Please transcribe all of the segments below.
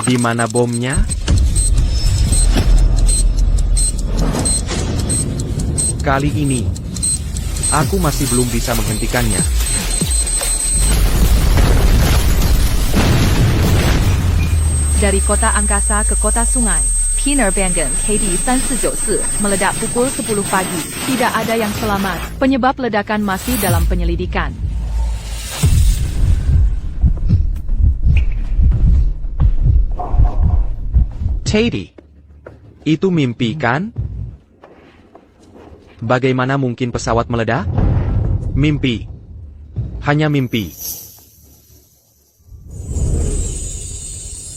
Di mana bomnya? Kali ini, aku masih belum bisa menghentikannya. Dari kota angkasa ke kota sungai, Penerbangan KD3494 meledak pukul 10 pagi. Tidak ada yang selamat. Penyebab ledakan masih dalam penyelidikan. Teddy, itu mimpi kan? Bagaimana mungkin pesawat meledak? Mimpi. Hanya mimpi.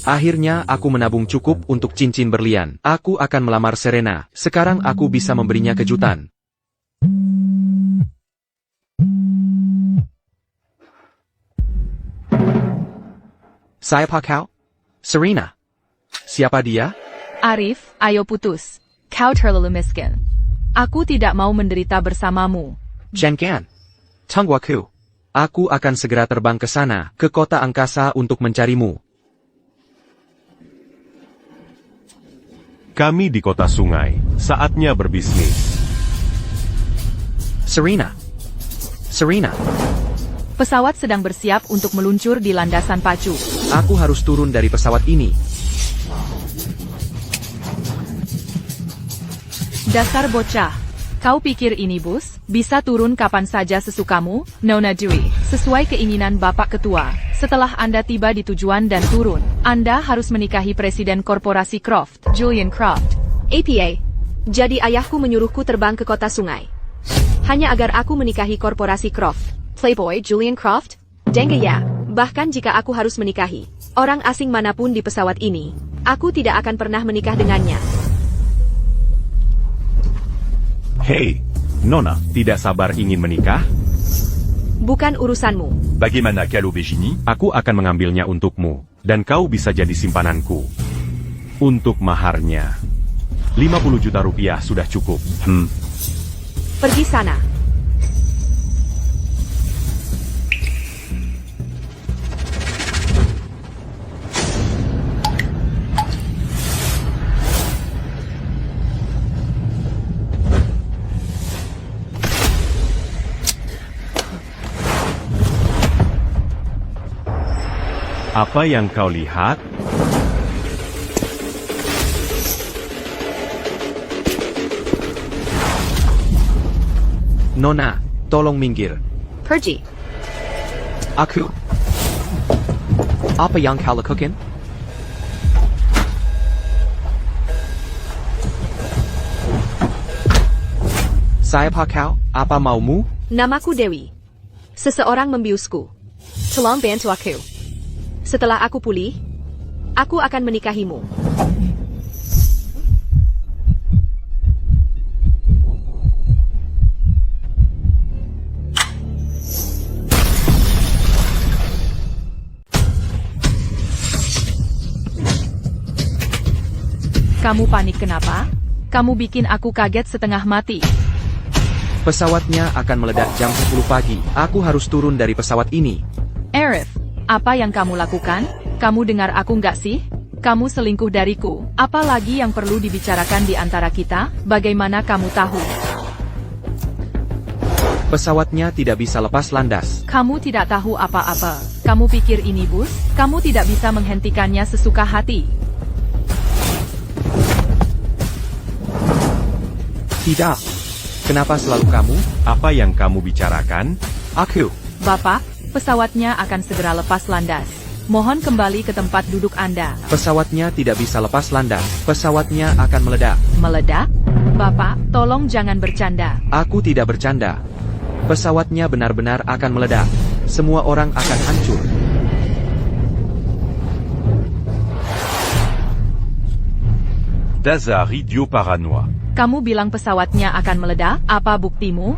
Akhirnya aku menabung cukup untuk cincin berlian. Aku akan melamar Serena. Sekarang aku bisa memberinya kejutan. Siapa kau? Serena. Siapa dia? Arif, ayo putus. Kau terlalu miskin. Aku tidak mau menderita bersamamu. Jangan. Tunggu aku. Aku akan segera terbang ke sana, ke kota angkasa untuk mencarimu. Kami di kota sungai, saatnya berbisnis. Serena. Serena. Pesawat sedang bersiap untuk meluncur di landasan pacu. Aku harus turun dari pesawat ini. Dasar bocah. Kau pikir ini bus? Bisa turun kapan saja sesukamu? Nona Dewey, sesuai keinginan Bapak Ketua. Setelah Anda tiba di tujuan dan turun, Anda harus menikahi Presiden Korporasi Croft, Julian Croft. APA. Jadi ayahku menyuruhku terbang ke kota sungai. Hanya agar aku menikahi Korporasi Croft. Playboy Julian Croft? Dengge ya. Bahkan jika aku harus menikahi orang asing manapun di pesawat ini, aku tidak akan pernah menikah dengannya. Hei, Nona, tidak sabar ingin menikah? Bukan urusanmu. Bagaimana kalau begini? Aku akan mengambilnya untukmu, dan kau bisa jadi simpananku. Untuk maharnya, 50 juta rupiah sudah cukup. Pergi sana. Apa yang kau lihat? Nona, tolong minggir. Pergi. Aku. Apa yang kau lakukan? Siapa kau? Apa maumu? Namaku Dewi. Seseorang membiusku. Tolong bantu aku. Setelah aku pulih, aku akan menikahimu. Kamu panik kenapa? Kamu bikin aku kaget setengah mati. Pesawatnya akan meledak jam 10 pagi. Aku harus turun dari pesawat ini. Arif, apa yang kamu lakukan? Kamu dengar aku nggak sih? Kamu selingkuh dariku. Apa lagi yang perlu dibicarakan di antara kita? Bagaimana kamu tahu? Pesawatnya tidak bisa lepas landas. Kamu tidak tahu apa-apa. Kamu pikir ini bus? Kamu tidak bisa menghentikannya sesuka hati. Tidak. Kenapa selalu kamu? Apa yang kamu bicarakan? Aku. Bapak, pesawatnya akan segera lepas landas. Mohon kembali ke tempat duduk Anda. Pesawatnya tidak bisa lepas landas. Pesawatnya akan meledak. Meledak? Bapak, tolong jangan bercanda. Aku tidak bercanda. Pesawatnya benar-benar akan meledak. Semua orang akan hancur. Dasar idiot paranoia. Kamu bilang pesawatnya akan meledak? Apa buktimu?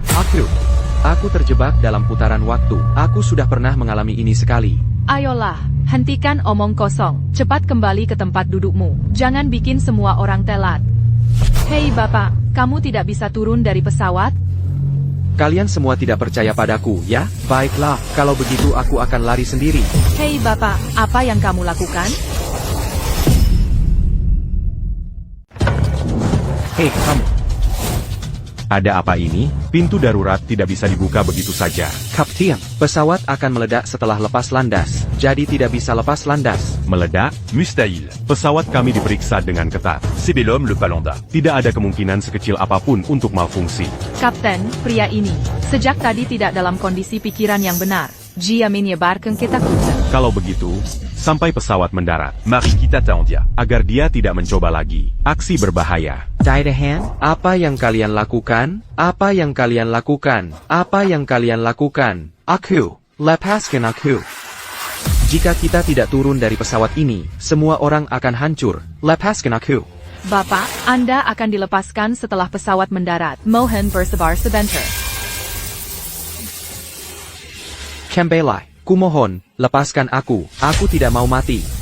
Aku terjebak dalam putaran waktu. Aku sudah pernah mengalami ini sekali. Ayolah, hentikan omong kosong. Cepat kembali ke tempat dudukmu. Jangan bikin semua orang telat. Hei Bapak, kamu tidak bisa turun dari pesawat? Kalian semua tidak percaya padaku, ya? Baiklah, kalau begitu aku akan lari sendiri. Hei Bapak, apa yang kamu lakukan? Hei, kamu. Ada apa ini? Pintu darurat tidak bisa dibuka begitu saja. Kapten, pesawat akan meledak setelah lepas landas, jadi tidak bisa lepas landas. Meledak? Mustahil. Pesawat kami diperiksa dengan ketat. C'est Bellum le Palanda. Tidak ada kemungkinan sekecil apapun untuk malfungsi. Kapten, pria ini, sejak tadi tidak dalam kondisi pikiran yang benar. Dia menyebarkan ketakutan. Kalau begitu, sampai pesawat mendarat, Marie kita Taondia. agar dia tidak mencoba lagi. Aksi berbahaya. Daidahan, apa yang kalian lakukan? Apa yang kalian lakukan? Apa yang kalian lakukan? Aku, lepaskan aku. Jika kita tidak turun dari pesawat ini, semua orang akan hancur. Lepaskan aku. Bapak, Anda akan dilepaskan setelah pesawat mendarat. Mohon bersabar sebentar. Kembali, kumohon, lepaskan aku. Aku tidak mau mati.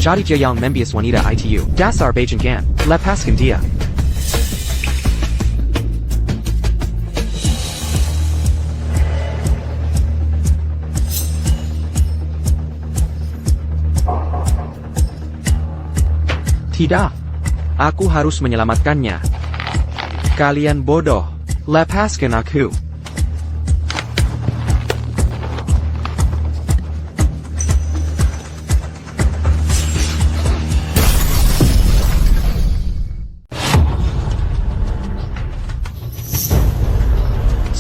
Jadi Jayang Membius Wanita ITU. Dasar Bajangan. Lepaskan dia. Tidak. Aku harus menyelamatkannya. Kalian bodoh. Lepaskan aku.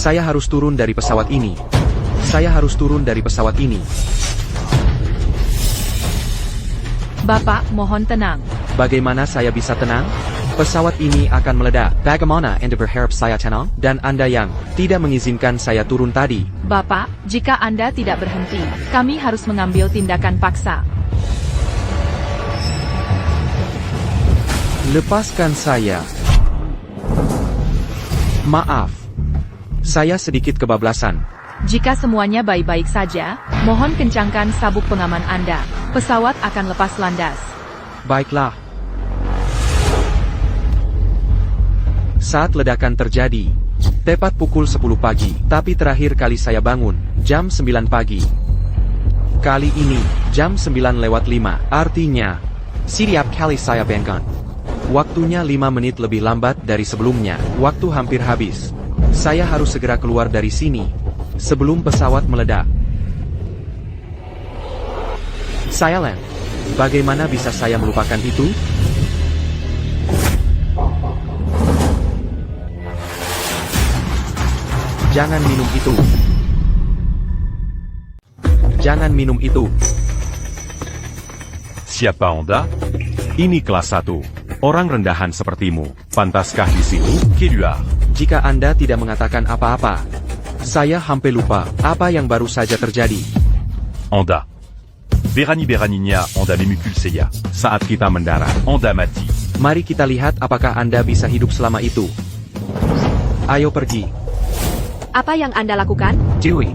Saya harus turun dari pesawat ini. Saya harus turun dari pesawat ini. Bapak, mohon tenang. Bagaimana saya bisa tenang? Pesawat ini akan meledak. Bagaimana Anda berharap saya tenang? Dan Anda yang tidak mengizinkan saya turun tadi. Bapak, jika Anda tidak berhenti, kami harus mengambil tindakan paksa. Lepaskan saya. Maaf. Saya sedikit kebablasan. Jika semuanya baik-baik saja, mohon kencangkan sabuk pengaman Anda. Pesawat akan lepas landas. Baiklah. Saat ledakan terjadi, tepat pukul 10 pagi, tapi terakhir kali saya bangun, jam 9 pagi. Kali ini, jam 9:05, artinya, setiap kali saya bangun. Waktunya 5 menit lebih lambat dari sebelumnya, waktu hampir habis. Saya harus segera keluar dari sini, sebelum pesawat meledak. Silent. Bagaimana bisa saya melupakan itu? Jangan minum itu. Jangan minum itu. Siapa Anda? Ini kelas 1. Orang rendahan sepertimu, pantaskah di sini? Keluar. Jika Anda tidak mengatakan apa-apa, saya hampir lupa apa yang baru saja terjadi. Anda. Berani Beraninya Anda Lemuculseya. Saat kita mendarat, Anda mati. Mari kita lihat apakah Anda bisa hidup selama itu. Ayo pergi. Apa yang Anda lakukan? Dewi.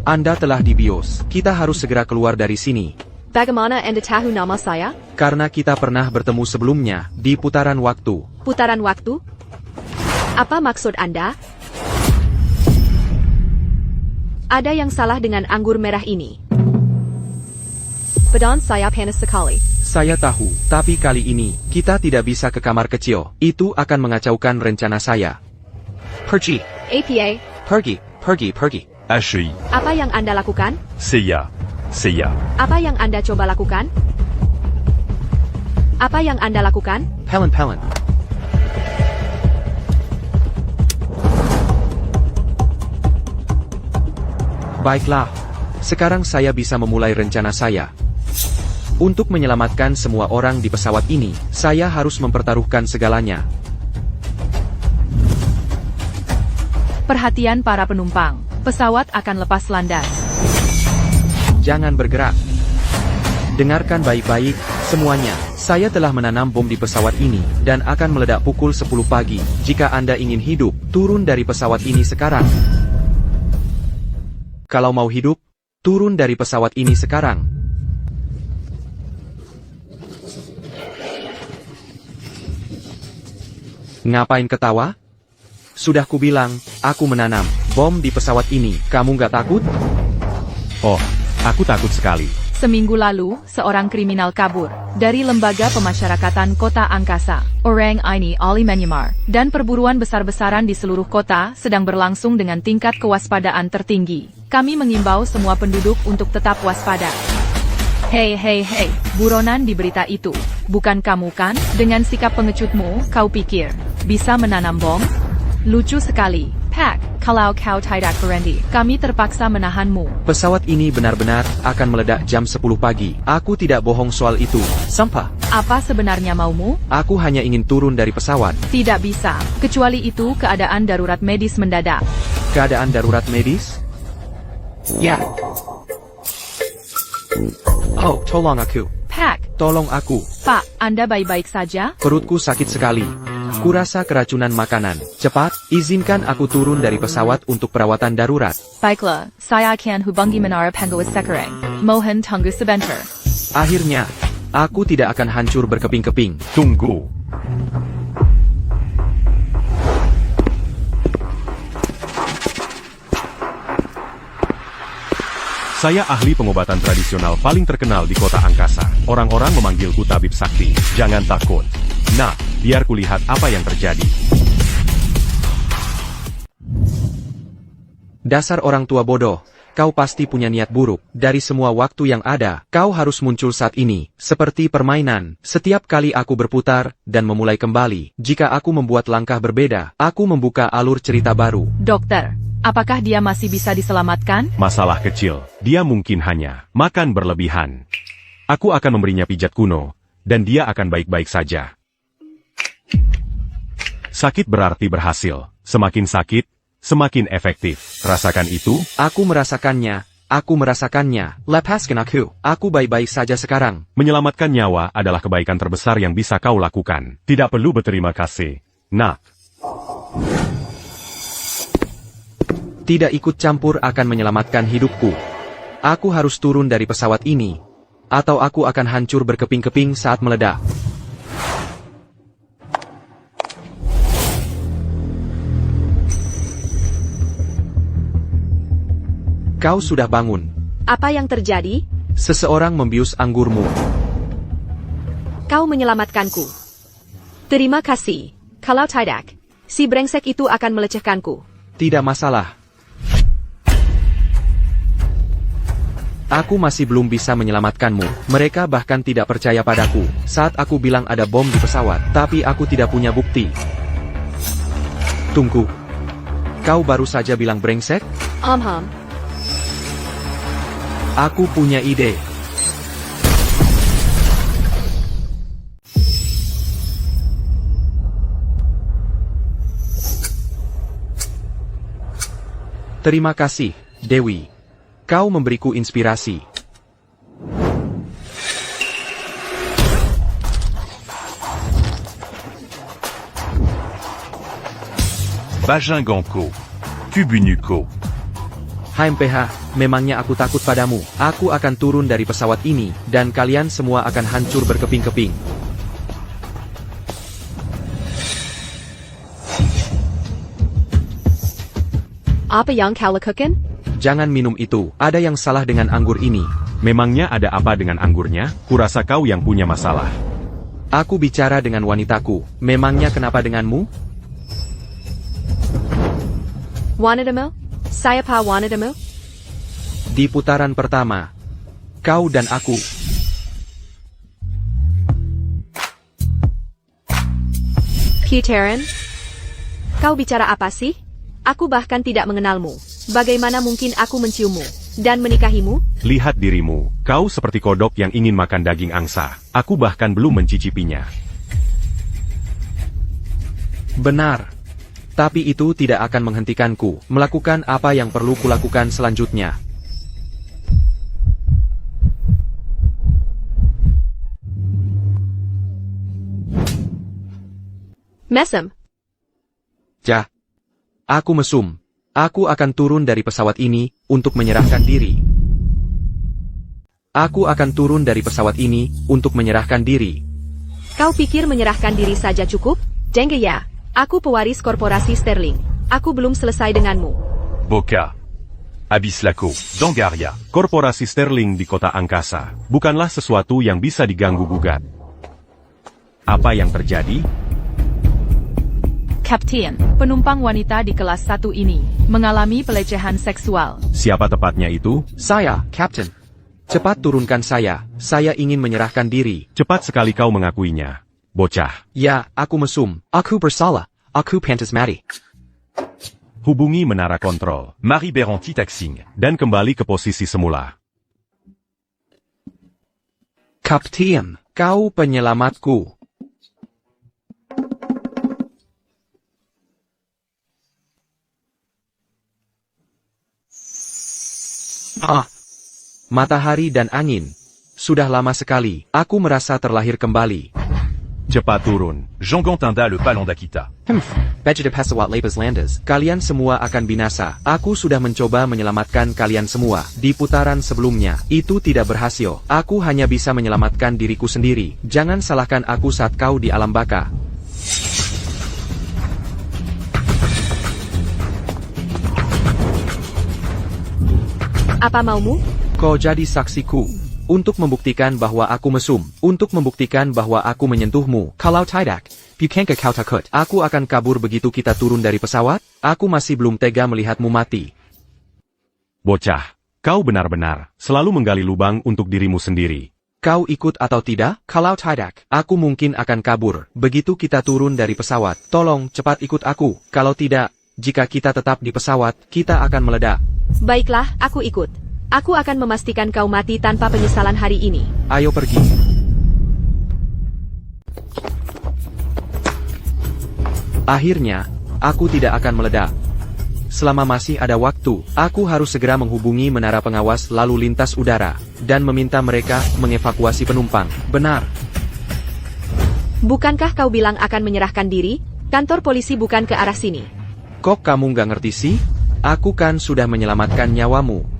Anda telah dibius. Kita harus segera keluar dari sini. Bagaimana Anda tahu nama saya? Karena kita pernah bertemu sebelumnya, di putaran waktu. Putaran waktu? Apa maksud Anda? Ada yang salah dengan anggur merah ini. Badan saya panas sekali. Saya tahu, tapi kali ini, kita tidak bisa ke kamar kecil. Itu akan mengacaukan rencana saya. Pergi. APA, Pergi. Pergi. Pergi. HI. apa yang Anda lakukan? Seiya. Seiya. Apa yang Anda coba lakukan? Apa yang Anda lakukan? Pelin. Pelin. Baiklah. Sekarang saya bisa memulai rencana saya. Untuk menyelamatkan semua orang di pesawat ini, saya harus mempertaruhkan segalanya. Perhatian para penumpang, pesawat akan lepas landas. Jangan bergerak. Dengarkan baik-baik, semuanya. Saya telah menanam bom di pesawat ini, dan akan meledak pukul 10 pagi. Jika Anda ingin hidup, turun dari pesawat ini sekarang. Kalau mau hidup, turun dari pesawat ini sekarang. Ngapain ketawa? Sudah kubilang, aku menanam bom di pesawat ini. Kamu nggak takut? Oh, aku takut sekali. Seminggu lalu, seorang kriminal kabur dari Lembaga Pemasyarakatan Kota Angkasa, Orang Ini Ali Myanmar, dan perburuan besar-besaran di seluruh kota sedang berlangsung dengan tingkat kewaspadaan tertinggi. Kami mengimbau semua penduduk untuk tetap waspada. Hei, buronan di berita itu. Bukan kamu kan? Dengan sikap pengecutmu, kau pikir bisa menanam bom? Lucu sekali. Pak, kalau kau tidak berhenti, kami terpaksa menahanmu. Pesawat ini benar-benar akan meledak jam 10 pagi. Aku tidak bohong soal itu. Sampah. Apa sebenarnya maumu? Aku hanya ingin turun dari pesawat. Tidak bisa. Kecuali itu keadaan darurat medis mendadak. Keadaan darurat medis? Ya. Oh, tolong aku. Pak, Tolong aku. Pak, Anda baik-baik saja? Perutku sakit sekali. Kurasa keracunan makanan. Cepat, izinkan aku turun dari pesawat untuk perawatan darurat. Baiklah, saya akan hubungi Menara Pengawas sekarang. Mohon tunggu sebentar. Akhirnya, aku tidak akan hancur berkeping-keping. Tunggu. Saya ahli pengobatan tradisional paling terkenal di kota Angkasa. Orang-orang memanggilku tabib sakti. Jangan takut. Nah, biar kulihat apa yang terjadi. Dasar orang tua bodoh, kau pasti punya niat buruk. Dari semua waktu yang ada, kau harus muncul saat ini. Seperti permainan, setiap kali aku berputar, dan memulai kembali. Jika aku membuat langkah berbeda, aku membuka alur cerita baru. Dokter, apakah dia masih bisa diselamatkan? Masalah kecil. Dia mungkin hanya makan berlebihan. Aku akan memberinya pijat kuno, dan dia akan baik-baik saja. Sakit berarti berhasil. Semakin sakit, semakin efektif. Rasakan itu? Aku merasakannya. Lepaskan aku. Aku baik-baik saja sekarang. Menyelamatkan nyawa adalah kebaikan terbesar yang bisa kau lakukan. Tidak perlu berterima kasih. Nak. Tidak ikut campur akan menyelamatkan hidupku. Aku harus turun dari pesawat ini, atau aku akan hancur berkeping-keping saat meledak. Kau sudah bangun. Apa yang terjadi? Seseorang membius anggurmu. Kau menyelamatkanku. Terima kasih. Kalau tidak, si brengsek itu akan melecehkanku. Tidak masalah. Aku masih belum bisa menyelamatkanmu. Mereka bahkan tidak percaya padaku saat aku bilang ada bom di pesawat, tapi aku tidak punya bukti. Tunggu. Kau baru saja bilang brengsek? Aku punya ide. Terima kasih, Dewi. Kau memberiku inspirasi. Bajinganko. Kubunuko. HMPH, memangnya aku takut padamu. Aku akan turun dari pesawat ini, dan kalian semua akan hancur berkeping-keping. Apa yang kau lakukan? Jangan minum itu. Ada yang salah dengan anggur ini. Memangnya ada apa dengan anggurnya? Kurasa kau yang punya masalah. Aku bicara dengan wanitaku. Memangnya kenapa denganmu? Wanitamu? Saya pa wanitamu? Di putaran pertama, kau dan aku. Putaran? Kau bicara apa sih? Aku bahkan tidak mengenalmu. Bagaimana mungkin aku menciummu dan menikahimu? Lihat dirimu. Kau seperti kodok yang ingin makan daging angsa. Aku bahkan belum mencicipinya. Benar. Tapi itu tidak akan menghentikanku melakukan apa yang perlu kulakukan selanjutnya. Mesem. Jah. Aku mesum. Aku akan turun dari pesawat ini untuk menyerahkan diri. Aku akan turun dari pesawat ini untuk menyerahkan diri. Kau pikir menyerahkan diri saja cukup? Denge ya. Aku pewaris korporasi Sterling. Aku belum selesai denganmu. Boca. Abislaco, Dangaria. Korporasi Sterling di kota angkasa bukanlah sesuatu yang bisa diganggu-gugat. Apa yang terjadi? Kapten, penumpang wanita di kelas 1 ini mengalami pelecehan seksual. Siapa tepatnya itu? Saya, Captain. Cepat turunkan saya ingin menyerahkan diri. Cepat sekali kau mengakuinya, bocah. Ya, aku mesum. Aku bersalah. Aku pantas mati. Hubungi menara kontrol, Marie Beranti taxing. dan kembali ke posisi semula. Kapten, kau penyelamatku. Matahari dan angin. Sudah lama sekali, aku merasa terlahir kembali. Cepat turun. Jean Gantinda le Palon d'Akita. Bejida pesawat lepas landas. Kalian semua akan binasa. Aku sudah mencoba menyelamatkan kalian semua. Di putaran sebelumnya, itu tidak berhasil. Aku hanya bisa menyelamatkan diriku sendiri. Jangan salahkan aku saat kau di alam baka. Apa maumu? Kau jadi saksiku. Untuk membuktikan bahwa aku mesum. Untuk membuktikan bahwa aku menyentuhmu. Kalau tidak, bukankah kau takut? Aku akan kabur begitu kita turun dari pesawat? Aku masih belum tega melihatmu mati. Bocah, kau benar-benar selalu menggali lubang untuk dirimu sendiri. Kau ikut atau tidak? Kalau tidak, aku mungkin akan kabur. Begitu kita turun dari pesawat. Tolong, cepat ikut aku. Kalau tidak, jika kita tetap di pesawat, kita akan meledak. Baiklah, aku ikut. Aku akan memastikan kau mati tanpa penyesalan hari ini. Ayo pergi. Akhirnya, aku tidak akan meledak. Selama masih ada waktu, aku harus segera menghubungi menara pengawas lalu lintas udara, dan meminta mereka mengevakuasi penumpang. Benar. Bukankah kau bilang akan menyerahkan diri? Kantor polisi bukan ke arah sini. Kok kamu nggak ngerti sih? Aku kan sudah menyelamatkan nyawamu.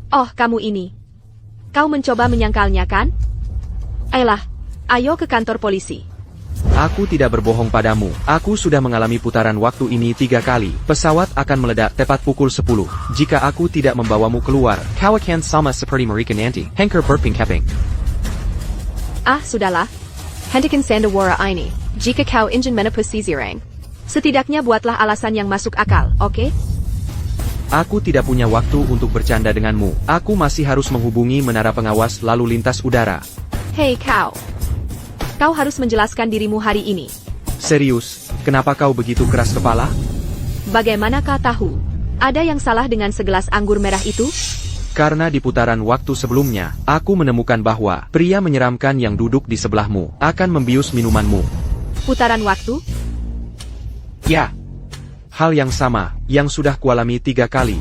Oh, kamu ini. Kau mencoba menyangkalnya kan? Ayolah, ayo ke kantor polisi. Aku tidak berbohong padamu. Aku sudah mengalami putaran waktu ini 3 kali. Pesawat akan meledak tepat pukul 10. Jika aku tidak membawamu keluar, kau akan sama seperti mereka nanti. Hanker burping keping. Ah, sudahlah. Hentikan sandawara ini. Jika kau ingin menepasi zirang. Setidaknya buatlah alasan yang masuk akal, oke? Aku tidak punya waktu untuk bercanda denganmu. Aku masih harus menghubungi menara pengawas lalu lintas udara. Hei kau. Kau harus menjelaskan dirimu hari ini. Serius, kenapa kau begitu keras kepala? Bagaimana kau tahu? Ada yang salah dengan segelas anggur merah itu? Karena di putaran waktu sebelumnya, aku menemukan bahwa pria menyeramkan yang duduk di sebelahmu akan membius minumanmu. Putaran waktu? Ya. Hal yang sama, yang sudah kualami 3 kali.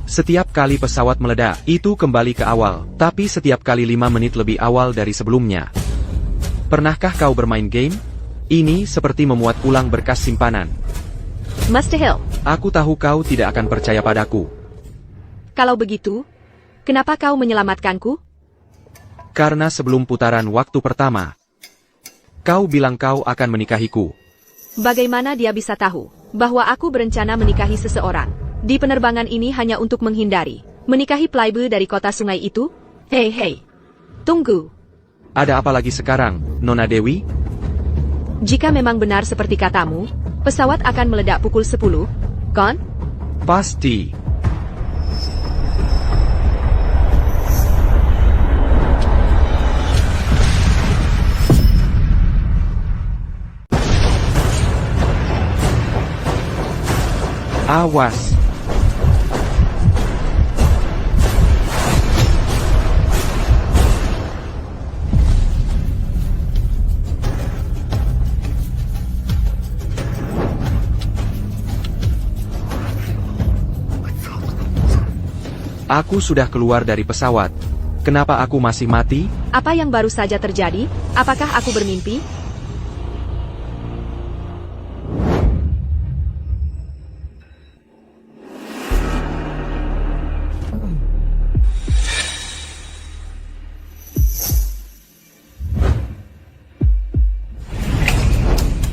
Setiap kali pesawat meledak, itu kembali ke awal, tapi setiap kali 5 menit lebih awal dari sebelumnya. Pernahkah kau bermain game? Ini seperti memuat ulang berkas simpanan. Mustahil. Aku tahu kau tidak akan percaya padaku. Kalau begitu, kenapa kau menyelamatkanku? Karena sebelum putaran waktu pertama, kau bilang kau akan menikahiku. Bagaimana dia bisa tahu bahwa aku berencana menikahi seseorang? Di penerbangan ini hanya untuk menghindari menikahi playboy dari kota sungai itu? Hei, tunggu. Ada apa lagi sekarang, Nona Dewi? Jika memang benar seperti katamu, pesawat akan meledak pukul 10, kan? Pasti. Awas. Aku sudah keluar dari pesawat. Kenapa aku masih mati? Apa yang baru saja terjadi? Apakah aku bermimpi?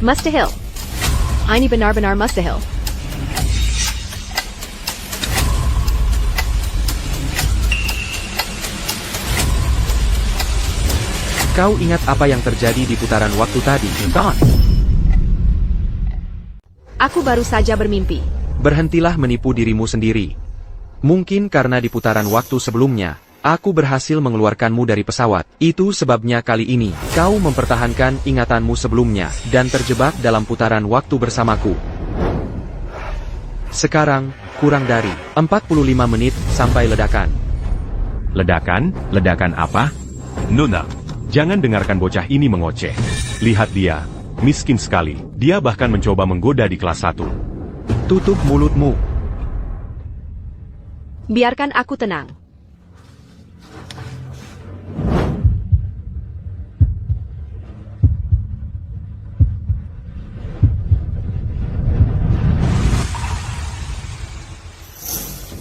Mustahil. Ini benar-benar mustahil. Kau ingat apa yang terjadi di putaran waktu tadi, Don? Aku baru saja bermimpi. Berhentilah menipu dirimu sendiri. Mungkin karena di putaran waktu sebelumnya, aku berhasil mengeluarkanmu dari pesawat. Itu sebabnya kali ini, kau mempertahankan ingatanmu sebelumnya, dan terjebak dalam putaran waktu bersamaku. Sekarang, kurang dari 45 menit sampai ledakan. Ledakan? Ledakan apa? Nona. Jangan dengarkan bocah ini mengoceh. Lihat dia. Miskin sekali. Dia bahkan mencoba menggoda di kelas 1. Tutup mulutmu. Biarkan aku tenang.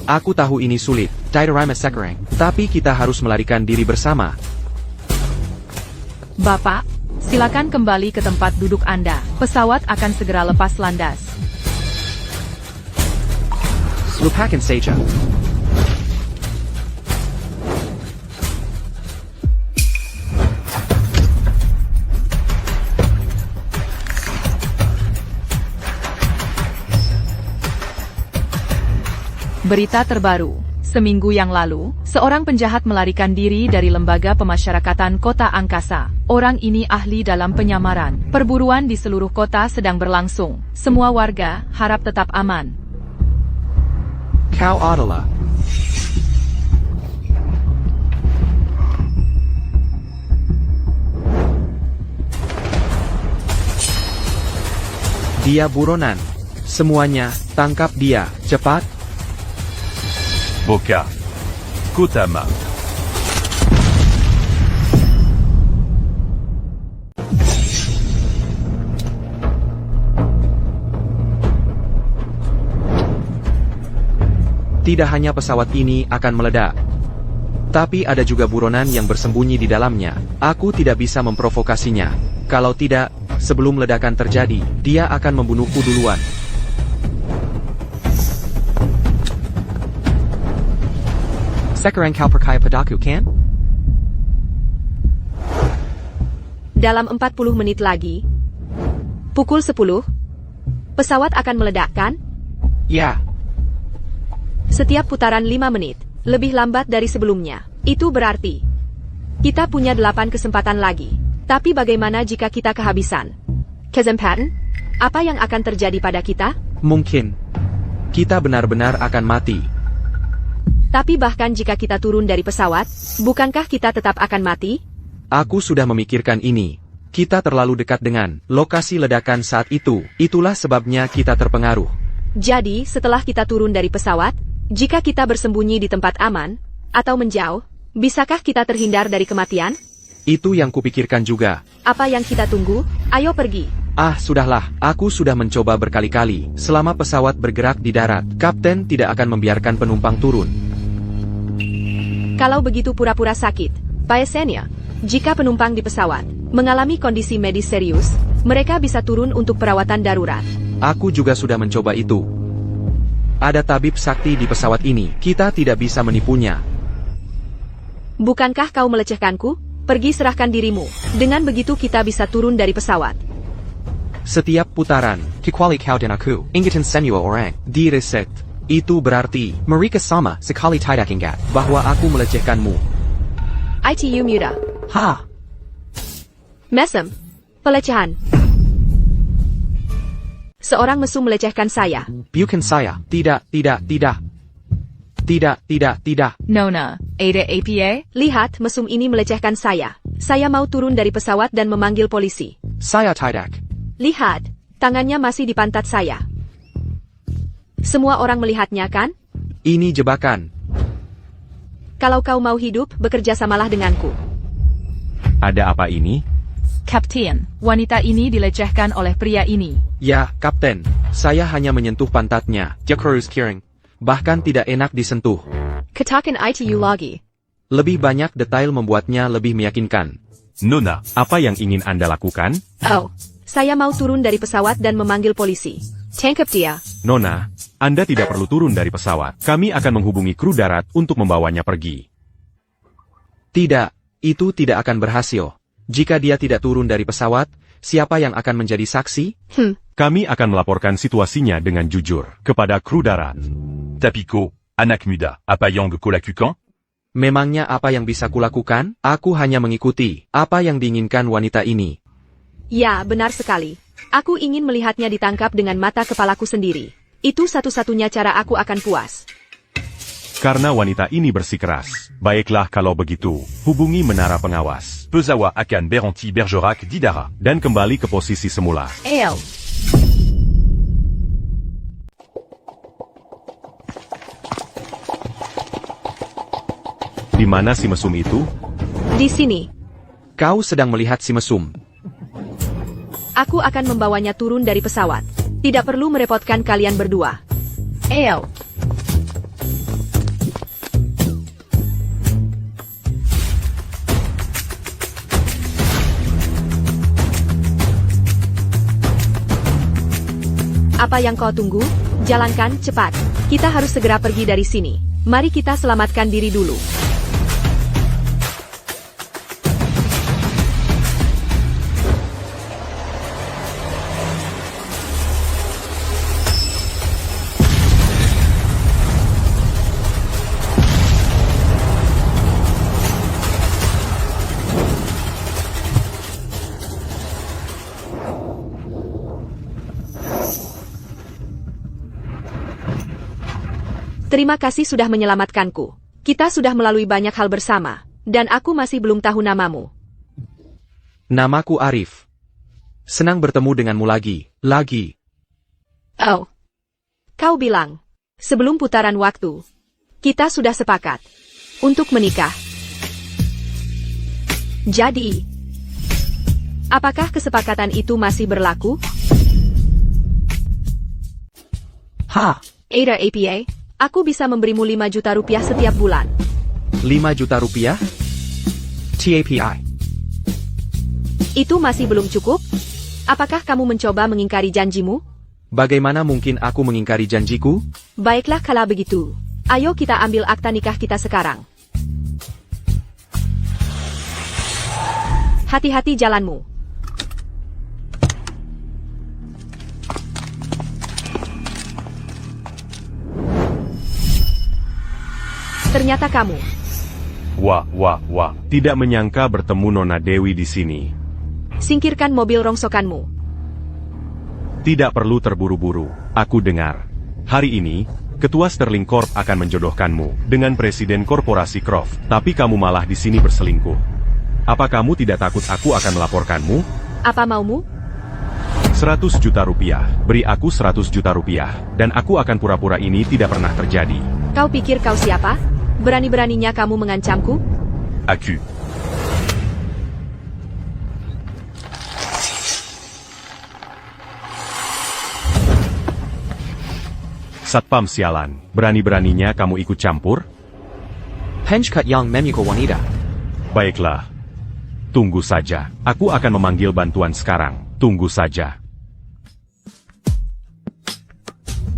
Aku tahu ini sulit, Daidarima Sekarang, tapi kita harus melarikan diri bersama. Bapak, silakan kembali ke tempat duduk Anda. Pesawat akan segera lepas landas. Lupakan saja. Berita terbaru. Seminggu yang lalu, seorang penjahat melarikan diri dari Lembaga Pemasyarakatan Kota Angkasa. Orang ini ahli dalam penyamaran. Perburuan di seluruh kota sedang berlangsung. Semua warga harap tetap aman. Kau adalah dia buronan. Semuanya, tangkap dia, cepat. Boka. Kotama. Tidak hanya pesawat ini akan meledak, tapi ada juga buronan yang bersembunyi di dalamnya. Aku tidak bisa memprovokasinya. Kalau tidak, sebelum ledakan terjadi, dia akan membunuhku duluan. Sekarang kau percaya padaku, kan? Dalam 40 menit lagi, pukul 10, pesawat akan meledak, kan? Ya. Setiap putaran 5 menit, lebih lambat dari sebelumnya. Itu berarti kita punya 8 kesempatan lagi. Tapi bagaimana jika kita kehabisan kesempatan? Apa yang akan terjadi pada kita? Mungkin kita benar-benar akan mati. Tapi bahkan jika kita turun dari pesawat, bukankah kita tetap akan mati? Aku sudah memikirkan ini. Kita terlalu dekat dengan lokasi ledakan saat itu. Itulah sebabnya kita terpengaruh. Jadi, setelah kita turun dari pesawat, jika kita bersembunyi di tempat aman, atau menjauh, bisakah kita terhindar dari kematian? Itu yang kupikirkan juga. Apa yang kita tunggu? Ayo pergi. Ah, sudahlah. Aku sudah mencoba berkali-kali. Selama pesawat bergerak di darat, kapten tidak akan membiarkan penumpang turun. Kalau begitu pura-pura sakit, biasanya, jika penumpang di pesawat mengalami kondisi medis serius, mereka bisa turun untuk perawatan darurat. Aku juga sudah mencoba itu. Ada tabib sakti di pesawat ini. Kita tidak bisa menipunya. Bukankah kau melecehkanku? Pergi serahkan dirimu. Dengan begitu kita bisa turun dari pesawat. Setiap putaran, kecuali kau dan aku, ingatan semua orang, di reset. Itu berarti, mereka sama sekali tidak ingat bahwa aku melecehkanmu. ITU muda. Ha! Mesem. Pelecehan. Seorang mesum melecehkan saya. Bukan saya. Tidak. Tidak. Nona, Ada APA? Lihat, mesum ini melecehkan saya. Saya mau turun dari pesawat dan memanggil polisi. Saya tidak. Lihat, tangannya masih di pantat saya. Semua orang melihatnya, kan? Ini jebakan. Kalau kau mau hidup, bekerja samalah denganku. Ada apa ini? Kapten, wanita ini dilecehkan oleh pria ini. Ya, kapten. Saya hanya menyentuh pantatnya. Jakarus Kiring. Bahkan tidak enak disentuh. Katakan ITU lagi. Lebih banyak detail membuatnya lebih meyakinkan. Nona. Apa yang ingin Anda lakukan? Oh, Saya mau turun dari pesawat dan memanggil polisi. Tangkap dia. Nona, Anda tidak perlu turun dari pesawat. Kami akan menghubungi kru darat untuk membawanya pergi. Tidak, itu tidak akan berhasil. Jika dia tidak turun dari pesawat, siapa yang akan menjadi saksi? Kami akan melaporkan situasinya dengan jujur kepada kru darat. Tapiko, anak muda, apa yang kau lakukan? Memangnya apa yang bisa kulakukan? Aku hanya mengikuti apa yang diinginkan wanita ini. Ya, benar sekali. Aku ingin melihatnya ditangkap dengan mata kepalaku sendiri. Itu satu-satunya cara aku akan puas. Karena wanita ini bersikeras. Baiklah kalau begitu, hubungi menara pengawas. Pesawa akan berhenti bergerak di darat. Dan kembali ke posisi semula. El. Di mana si mesum itu? Di sini. Kau sedang melihat si mesum. Aku akan membawanya turun dari pesawat. Tidak perlu merepotkan kalian berdua. El. Apa yang kau tunggu? Jalankan cepat. Kita harus segera pergi dari sini. Mari kita selamatkan diri dulu. Terima kasih sudah menyelamatkanku. Kita sudah melalui banyak hal bersama, dan aku masih belum tahu namamu. Namaku Arif. Senang bertemu denganmu lagi. Oh. Kau bilang, sebelum putaran waktu, kita sudah sepakat untuk menikah. Jadi, apakah kesepakatan itu masih berlaku? Ada APA? Aku bisa memberimu 5 juta rupiah setiap bulan. 5 juta rupiah? TAPI. Itu masih belum cukup? Apakah kamu mencoba mengingkari janjimu? Bagaimana mungkin aku mengingkari janjiku? Baiklah kalau begitu. Ayo kita ambil akta nikah kita sekarang. Hati-hati jalanmu. Ternyata kamu. Wah. Tidak menyangka bertemu Nona Dewi di sini. Singkirkan mobil rongsokanmu. Tidak perlu terburu-buru. Aku dengar. Hari ini, Ketua Sterling Corp akan menjodohkanmu dengan Presiden Korporasi Croft. Tapi kamu malah di sini berselingkuh. Apa kamu tidak takut aku akan melaporkanmu? Apa maumu? 100 juta rupiah. Beri aku 100 juta rupiah. Dan aku akan pura-pura ini tidak pernah terjadi. Kau pikir kau siapa? Berani-beraninya kamu mengancamku? Aku. Satpam sialan, berani-beraninya kamu ikut campur? Henchkat yang memiko wanita. Baiklah. Tunggu saja, aku akan memanggil bantuan sekarang. Tunggu saja.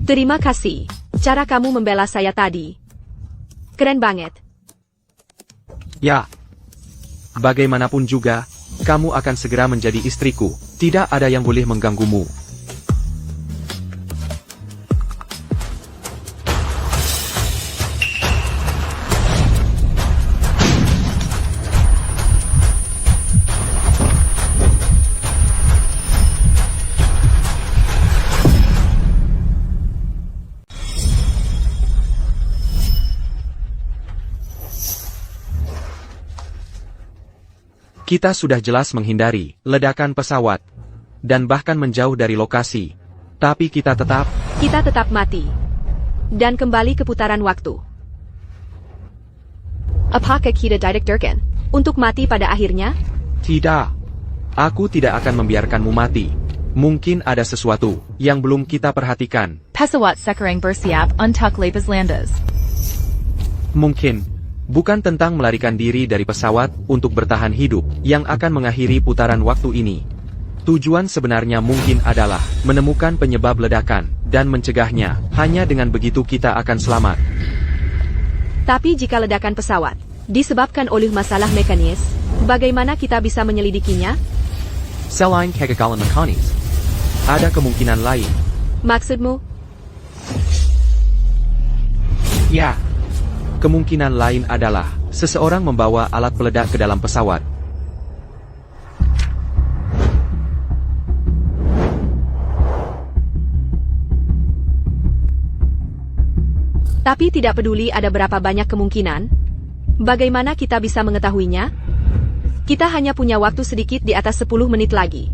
Terima kasih. Cara kamu membela saya tadi keren banget. Ya. Bagaimanapun juga, kamu akan segera menjadi istriku. Tidak ada yang boleh mengganggumu. Kita sudah jelas menghindari ledakan pesawat dan bahkan menjauh dari lokasi. Tapi kita tetap mati. Dan kembali ke putaran waktu. Apakah kita didaktirkan untuk mati pada akhirnya? Tidak. Aku tidak akan membiarkanmu mati. Mungkin ada sesuatu yang belum kita perhatikan. Pesawat sekarang bersiap untuk lepas landas. Mungkin bukan tentang melarikan diri dari pesawat untuk bertahan hidup yang akan mengakhiri putaran waktu ini. Tujuan sebenarnya mungkin adalah menemukan penyebab ledakan dan mencegahnya. Hanya dengan begitu kita akan selamat. Tapi jika ledakan pesawat disebabkan oleh masalah mekanis, bagaimana kita bisa menyelidikinya? Selain kegagalan mekanis, ada kemungkinan lain. Maksudmu? Ya. Kemungkinan lain adalah seseorang membawa alat peledak ke dalam pesawat. Tapi tidak peduli ada berapa banyak kemungkinan, bagaimana kita bisa mengetahuinya? Kita hanya punya waktu sedikit di atas 10 menit lagi.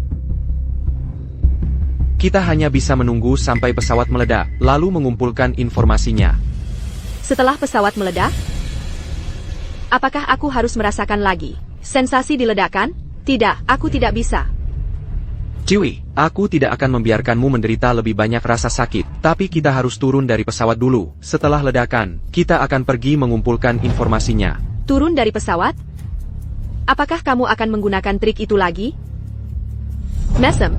Kita hanya bisa menunggu sampai pesawat meledak, lalu mengumpulkan informasinya. Setelah pesawat meledak, apakah aku harus merasakan lagi sensasi di ledakan? Tidak, aku tidak bisa. Chewie, aku tidak akan membiarkanmu menderita lebih banyak rasa sakit, tapi kita harus turun dari pesawat dulu. Setelah ledakan, kita akan pergi mengumpulkan informasinya. Turun dari pesawat? Apakah kamu akan menggunakan trik itu lagi? Mesem.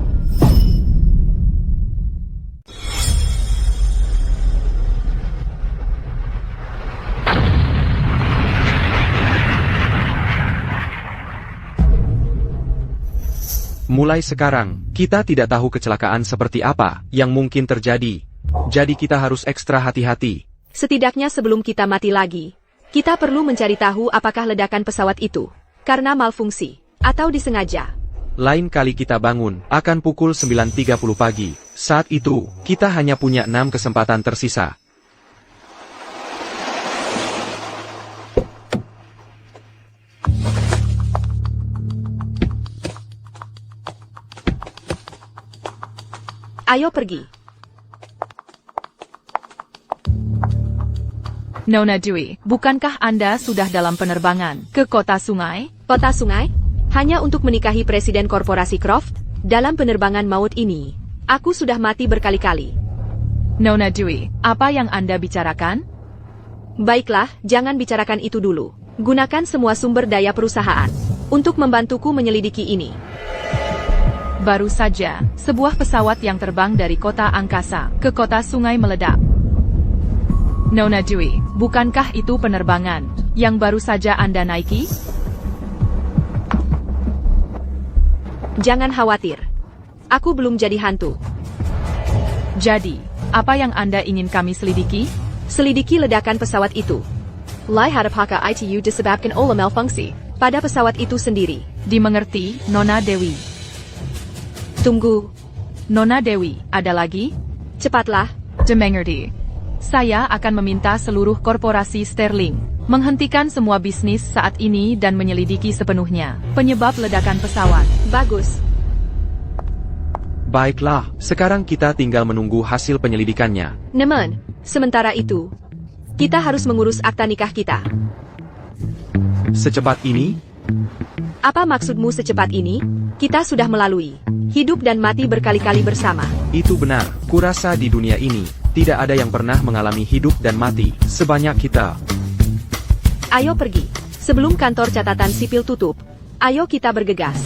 Mulai sekarang, kita tidak tahu kecelakaan seperti apa yang mungkin terjadi. Jadi kita harus ekstra hati-hati. Setidaknya sebelum kita mati lagi, kita perlu mencari tahu apakah ledakan pesawat itu karena malfungsi atau disengaja. Lain kali kita bangun, akan pukul 9.30 pagi. Saat itu, kita hanya punya 6 kesempatan tersisa. Ayo pergi. Nona Dewey, bukankah Anda sudah dalam penerbangan ke kota sungai? Kota sungai? Hanya untuk menikahi Presiden Korporasi Croft? Dalam penerbangan maut ini, aku sudah mati berkali-kali. Nona Dewey, apa yang Anda bicarakan? Baiklah, jangan bicarakan itu dulu. Gunakan semua sumber daya perusahaan untuk membantuku menyelidiki ini. Baru saja, sebuah pesawat yang terbang dari kota angkasa ke kota sungai meledak. Nona Dewey, bukankah itu penerbangan yang baru saja Anda naiki? Jangan khawatir. Aku belum jadi hantu. Jadi, apa yang Anda ingin kami selidiki? Selidiki ledakan pesawat itu. Lihat apakah ITU disebabkan oleh malfungsi pada pesawat itu sendiri. Dimengerti, Nona Dewi. Tunggu. Nona Dewi, ada lagi? Cepatlah. Dimengerti. Saya akan meminta seluruh korporasi Sterling menghentikan semua bisnis saat ini dan menyelidiki sepenuhnya penyebab ledakan pesawat. Bagus. Baiklah, sekarang kita tinggal menunggu hasil penyelidikannya. Namun, sementara itu, kita harus mengurus akta nikah kita. Secepat ini? Apa maksudmu secepat ini? Kita sudah melalui hidup dan mati berkali-kali bersama. Itu benar, kurasa di dunia ini, tidak ada yang pernah mengalami hidup dan mati sebanyak kita. Ayo pergi. Sebelum kantor catatan sipil tutup, ayo kita bergegas.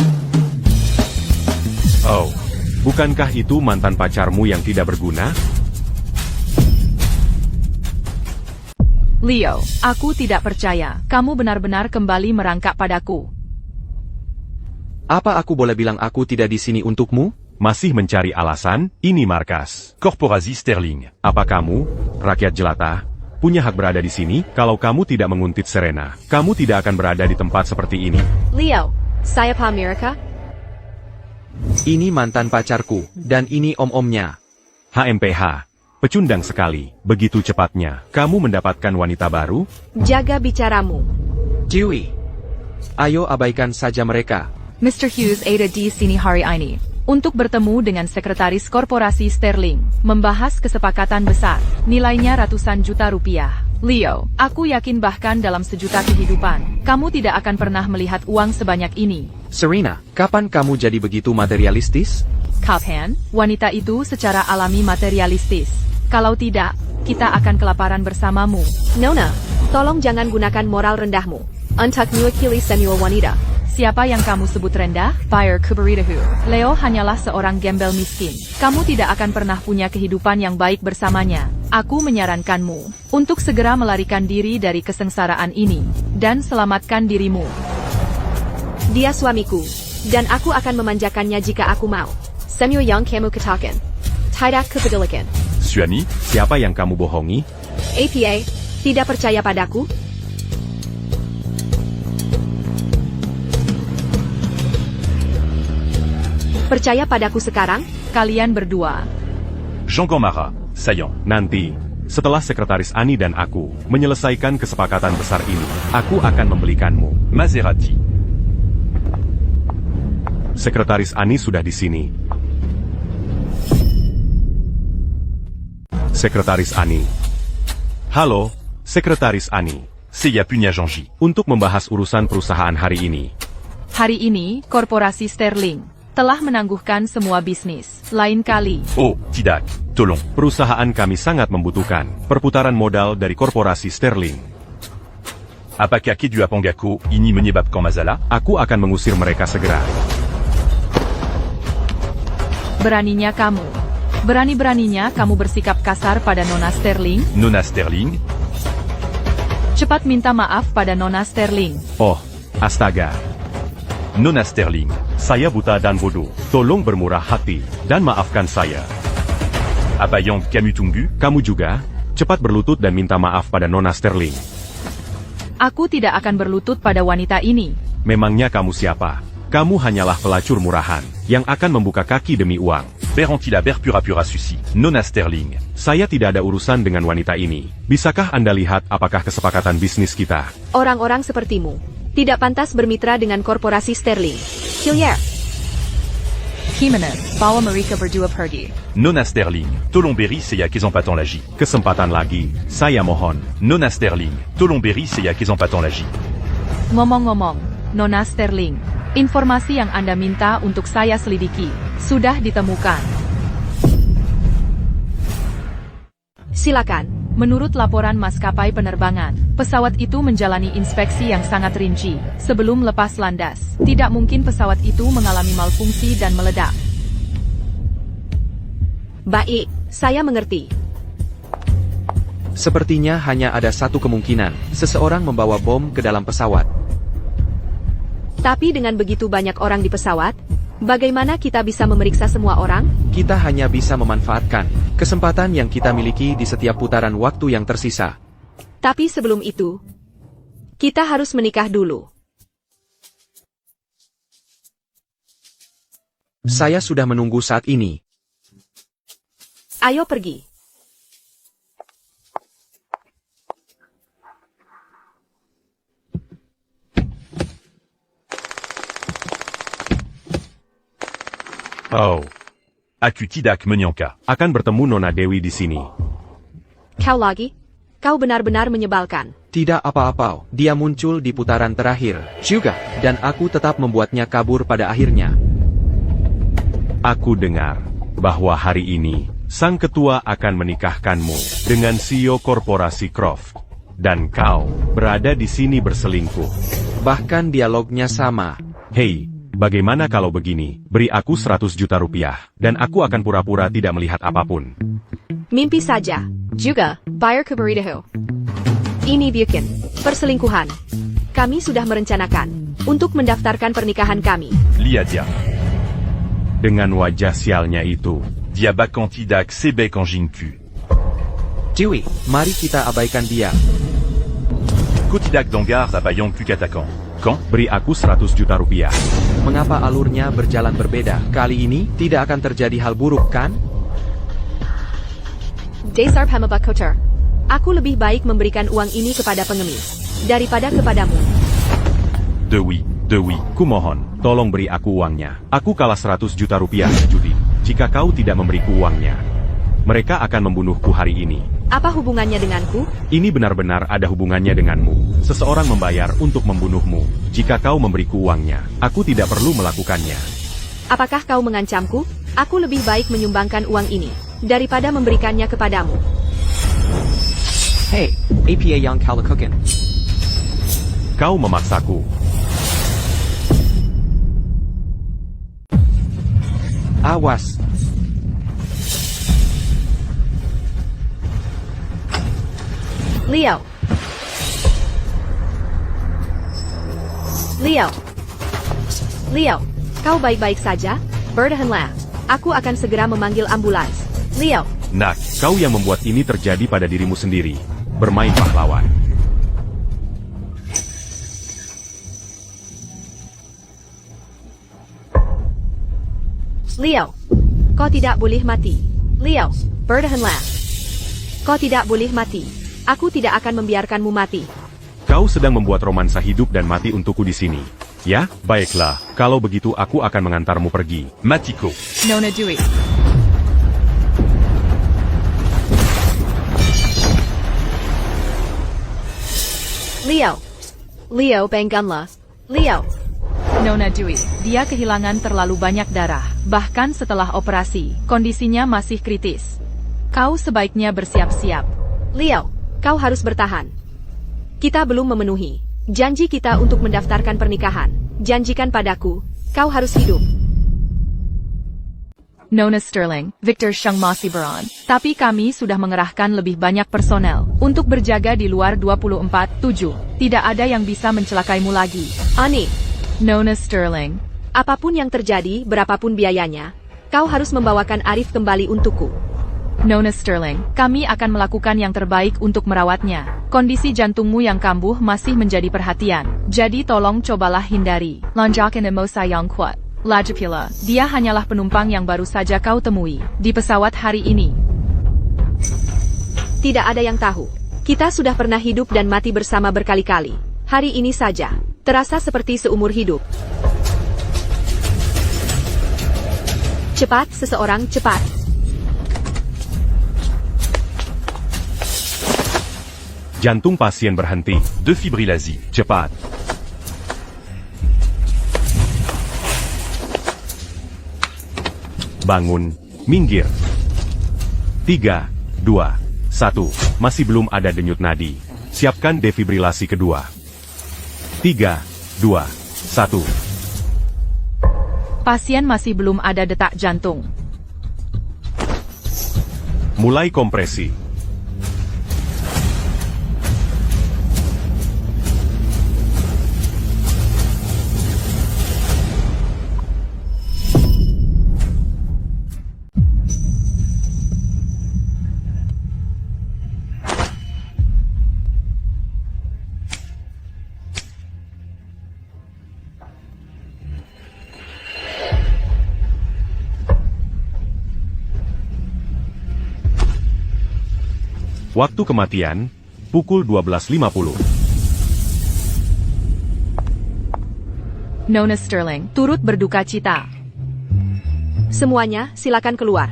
Oh, bukankah itu mantan pacarmu yang tidak berguna? Leo, aku tidak percaya kamu benar-benar kembali merangkak padaku. Apa aku boleh bilang aku tidak di sini untukmu? Masih mencari alasan? Ini markas Korporasi Sterling. Apa kamu, rakyat jelata, punya hak berada di sini? Kalau kamu tidak menguntit Serena, kamu tidak akan berada di tempat seperti ini. Leo, saya Pak Amerika. Ini mantan pacarku, dan ini om-omnya. HMPH, pecundang sekali, begitu cepatnya. Kamu mendapatkan wanita baru? Jaga bicaramu. Chewie, ayo abaikan saja mereka. Mr. Hughes ada di sini hari ini untuk bertemu dengan sekretaris korporasi Sterling, membahas kesepakatan besar, nilainya ratusan juta rupiah. Leo, aku yakin bahkan dalam sejuta kehidupan, kamu tidak akan pernah melihat uang sebanyak ini. Serena, kapan kamu jadi begitu materialistis? Kapan, wanita itu secara alami materialistis. Kalau tidak, kita akan kelaparan bersamamu. Nona, tolong jangan gunakan moral rendahmu untuk mewakili senior wanita. Siapa yang kamu sebut rendah? Buyer Kuberidahu. Leo hanyalah seorang gembel miskin. Kamu tidak akan pernah punya kehidupan yang baik bersamanya. Aku menyarankanmu untuk segera melarikan diri dari kesengsaraan ini dan selamatkan dirimu. Dia suamiku, dan aku akan memanjakannya jika aku mau. Semyo yang kamu katakan. Tidak kepedulikan. Suami, siapa yang kamu bohongi? APA, tidak percaya padaku? Percaya padaku sekarang? Kalian berdua. Jean Gamara, saillant. Nanti, setelah Sekretaris Ani dan aku menyelesaikan kesepakatan besar ini, aku akan membelikanmu. Maserati. Sekretaris Ani sudah di sini. Sekretaris Ani. Halo, Sekretaris Ani. Seiya Punya Janji. Untuk membahas urusan perusahaan hari ini. Hari ini, Korporasi Sterling telah menangguhkan semua bisnis. Lain kali. Oh, Tidak, tolong. Perusahaan kami sangat membutuhkan perputaran modal dari Korporasi Sterling. Apakah Kedu Apangako ini menyebabkan masalah? Aku akan mengusir mereka segera. Beraninya kamu. Berani-beraninya kamu bersikap kasar pada Nona Sterling. Nona Sterling. Cepat minta maaf pada Nona Sterling. Oh, astaga. Nona Sterling. Saya buta dan bodoh. Tolong bermurah hati dan maafkan saya. Apa yang kamu tunggu? Kamu juga, cepat berlutut dan minta maaf pada Nona Sterling. Aku tidak akan berlutut pada wanita ini. Memangnya kamu siapa? Kamu hanyalah pelacur murahan yang akan membuka kaki demi uang. Berantila berpura-pura suci. Nona Sterling. Saya tidak ada urusan dengan wanita ini. Bisakah Anda lihat apakah kesepakatan bisnis kita? Orang-orang sepertimu tidak pantas bermitra dengan Korporasi Sterling. Hillier. Jimenez, bawa mereka berdua pergi. Nona Sterling. Tolong beri saya kesempatan lagi. Kesempatan lagi, saya mohon. Nona Sterling. Tolong beri saya kesempatan lagi. Ngomong-ngomong, Nona Sterling, informasi yang Anda minta untuk saya selidiki sudah ditemukan. Silakan. Menurut laporan maskapai penerbangan, pesawat itu menjalani inspeksi yang sangat rinci sebelum lepas landas. Tidak mungkin pesawat itu mengalami malfungsi dan meledak. Baik, saya mengerti. Sepertinya hanya ada satu kemungkinan, seseorang membawa bom ke dalam pesawat. Tapi dengan begitu banyak orang di pesawat, bagaimana kita bisa memeriksa semua orang? Kita hanya bisa memanfaatkan kesempatan yang kita miliki di setiap putaran waktu yang tersisa. Tapi sebelum itu, kita harus menikah dulu. Saya sudah menunggu saat ini. Ayo pergi. Oh. Aku tidak menyangka. Akan bertemu Nona Dewi di sini. Kau lagi? Kau benar-benar menyebalkan. Tidak apa-apa, dia muncul di putaran terakhir juga, dan aku tetap membuatnya kabur pada akhirnya. Aku dengar bahwa hari ini, sang ketua akan menikahkanmu dengan CEO Korporasi Croft. Dan kau berada di sini berselingkuh. Bahkan dialognya sama. Hei, bagaimana kalau begini? Beri aku 100 juta rupiah, dan aku akan pura-pura tidak melihat apapun. Mimpi saja. Juga, Buyer Kuberidahu. Ini bukan perselingkuhan. Kami sudah merencanakan untuk mendaftarkan pernikahan kami. Lihat dia. Dengan wajah sialnya itu. Dia bahkan tidak sebek anjingku. Dewi, mari kita abaikan dia. Ku tidak dengar apa yang ku katakan. Kan? Beri aku 100 juta rupiah. Mengapa alurnya berjalan berbeda? Kali ini tidak akan terjadi hal buruk, kan? Dasar Pemabak Kotor. Aku lebih baik memberikan uang ini kepada pengemis daripada kepadamu. Dewi. Kumohon, tolong beri aku uangnya. Aku kalah 100 juta rupiah di judi. Jika kau tidak memberiku uangnya, mereka akan membunuhku hari ini. Apa hubungannya denganku? Ini benar-benar ada hubungannya denganmu. Seseorang membayar untuk membunuhmu. Jika kau memberiku uangnya, aku tidak perlu melakukannya. Apakah kau mengancamku? Aku lebih baik menyumbangkan uang ini daripada memberikannya kepadamu. Hey, APA yang kau lakukan. Kau memaksaku. Awas. Leo. Leo. Leo, kau baik-baik saja? Bertahanlah. Aku akan segera memanggil ambulans. Leo. Nak, kau yang membuat ini terjadi pada dirimu sendiri. Bermain pahlawan. Leo, kau tidak boleh mati. Leo, bertahanlah. Kau tidak boleh mati. Aku tidak akan membiarkanmu mati. Kau sedang membuat romansa hidup dan mati untukku di sini. Ya, baiklah. Kalau begitu aku akan mengantarmu pergi. Matiko. Nona Dewey. Leo. Leo, bangganlah. Leo. Nona Dewey, dia kehilangan terlalu banyak darah. Bahkan setelah operasi, kondisinya masih kritis. Kau sebaiknya bersiap-siap. Leo, kau harus bertahan. Kita belum memenuhi janji kita untuk mendaftarkan pernikahan. Janjikan padaku, kau harus hidup. Nona Sterling, Victor Sheng masih beron. Tapi kami sudah mengerahkan lebih banyak personel untuk berjaga di luar 24/7. Tidak ada yang bisa mencelakaimu lagi. Ani, Nona Sterling. apapun yang terjadi, berapapun biayanya, kau harus membawakan Arif kembali untukku. Nona Sterling, kami akan melakukan yang terbaik untuk merawatnya. Kondisi jantungmu yang kambuh masih menjadi perhatian. Jadi tolong cobalah hindari. Lonjakan emosi yang kuat. Lagi pula, dia hanyalah penumpang yang baru saja kau temui di pesawat hari ini. Tidak ada yang tahu. Kita sudah pernah hidup dan mati bersama berkali-kali. Hari ini saja, terasa seperti seumur hidup. Cepat, seseorang, cepat. Jantung pasien berhenti. Defibrillasi. Cepat. Bangun. Minggir. 3, 2, 1. Masih belum ada denyut nadi. Siapkan defibrilasi kedua. 3, 2, 1. Pasien masih belum ada detak jantung. Mulai kompresi. Waktu kematian, pukul 12.50. Nona Sterling, turut berduka cita. Semuanya, silakan keluar.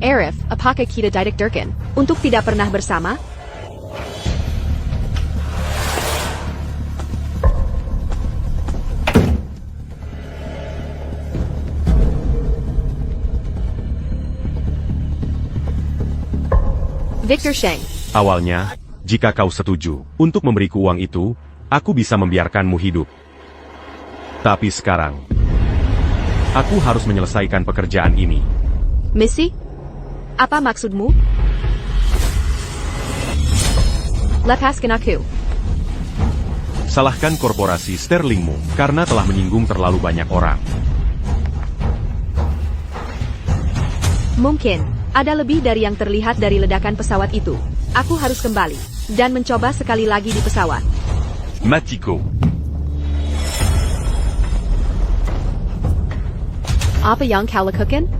Arif, apakah kita didekatkan untuk tidak pernah bersama? Victor Sheng. Awalnya, jika kau setuju untuk memberiku uang itu, aku bisa membiarkanmu hidup. Tapi sekarang, aku harus menyelesaikan pekerjaan ini. Misi? Apa maksudmu? Lepaskan aku. Salahkan korporasi Sterlingmu karena telah menyinggung terlalu banyak orang. Mungkin, ada lebih dari yang terlihat dari ledakan pesawat itu. Aku harus kembali dan mencoba sekali lagi di pesawat. Matiko. Apa yang kau lakukan?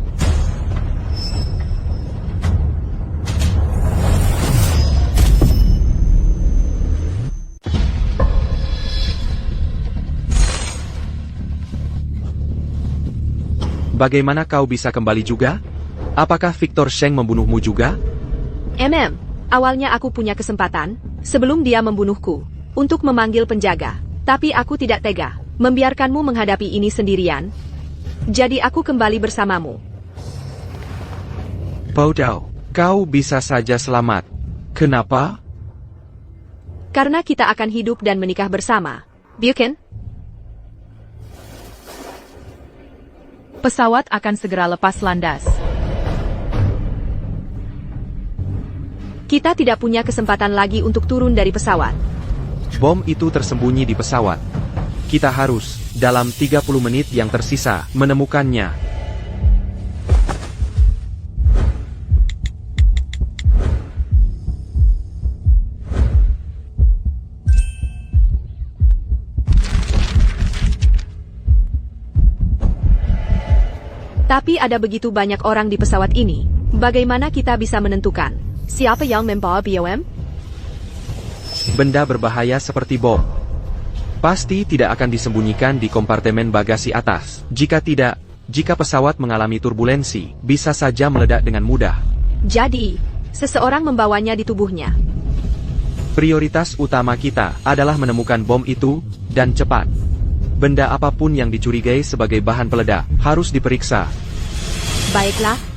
Bagaimana kau bisa kembali juga? Apakah Victor Sheng membunuhmu juga? Awalnya aku punya kesempatan, sebelum dia membunuhku, untuk memanggil penjaga. Tapi aku tidak tega. membiarkanmu menghadapi ini sendirian. Jadi aku kembali bersamamu. Bodoh, kau bisa saja selamat. Kenapa? Karena kita akan hidup dan menikah bersama. Bukan? Pesawat akan segera lepas landas. Kita tidak punya kesempatan lagi untuk turun dari pesawat. Bom itu tersembunyi di pesawat. Kita harus, dalam 30 menit yang tersisa, menemukannya. Tapi ada begitu banyak orang di pesawat ini. Bagaimana kita bisa menentukan siapa yang membawa BOM? Benda berbahaya seperti bom pasti tidak akan disembunyikan di kompartemen bagasi atas. Jika tidak, jika pesawat mengalami turbulensi, bisa saja meledak dengan mudah. Jadi, seseorang membawanya di tubuhnya. Prioritas utama kita adalah menemukan bom itu, dan cepat. Benda apapun yang dicurigai sebagai bahan peledak harus diperiksa. Baiklah.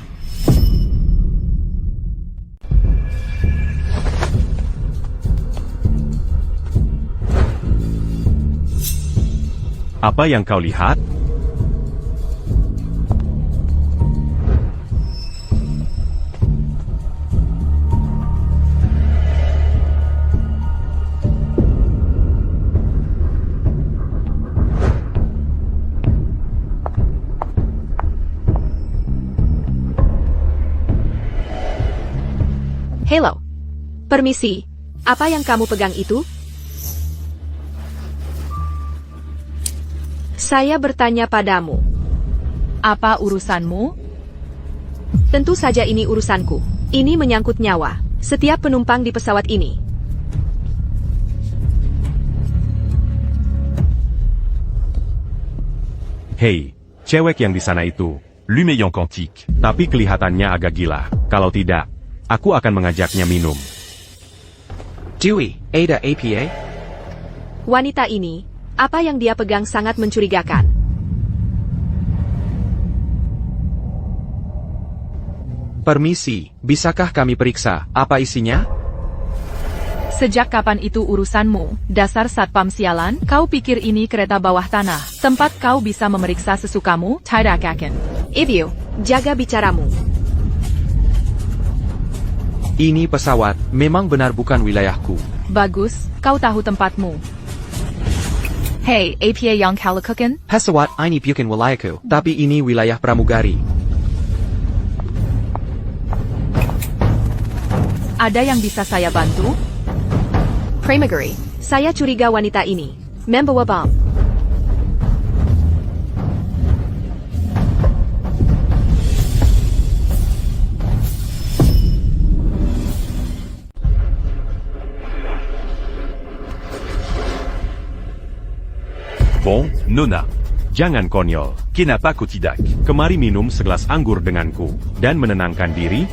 Apa yang kau lihat? Hello. Permisi. Apa yang kamu pegang itu? Saya bertanya padamu. Apa urusanmu? Tentu saja ini urusanku. Ini menyangkut nyawa setiap penumpang di pesawat ini. Hei, cewek yang di sana itu. L'huméant quantique. Tapi kelihatannya agak gila. Kalau tidak, aku akan mengajaknya minum. Dewey, Ada APA? Wanita ini, apa yang dia pegang sangat mencurigakan. Permisi, bisakah kami periksa apa isinya? Sejak kapan itu urusanmu, dasar satpam sialan? Kau pikir ini kereta bawah tanah, tempat kau bisa memeriksa sesukamu? Tidak akan. Ibu, jaga bicaramu. Ini pesawat, memang benar bukan wilayahku. Bagus, kau tahu tempatmu. Hey, APA yang Kalikukan? Pesawat ini bukan wilayahku, tapi ini wilayah pramugari. Ada yang bisa saya bantu? Pramugari, saya curiga wanita ini membawa bom. Bon, Nona. Jangan konyol. Kenapa kau tidak? Kemari minum segelas anggur denganku, dan menenangkan diri.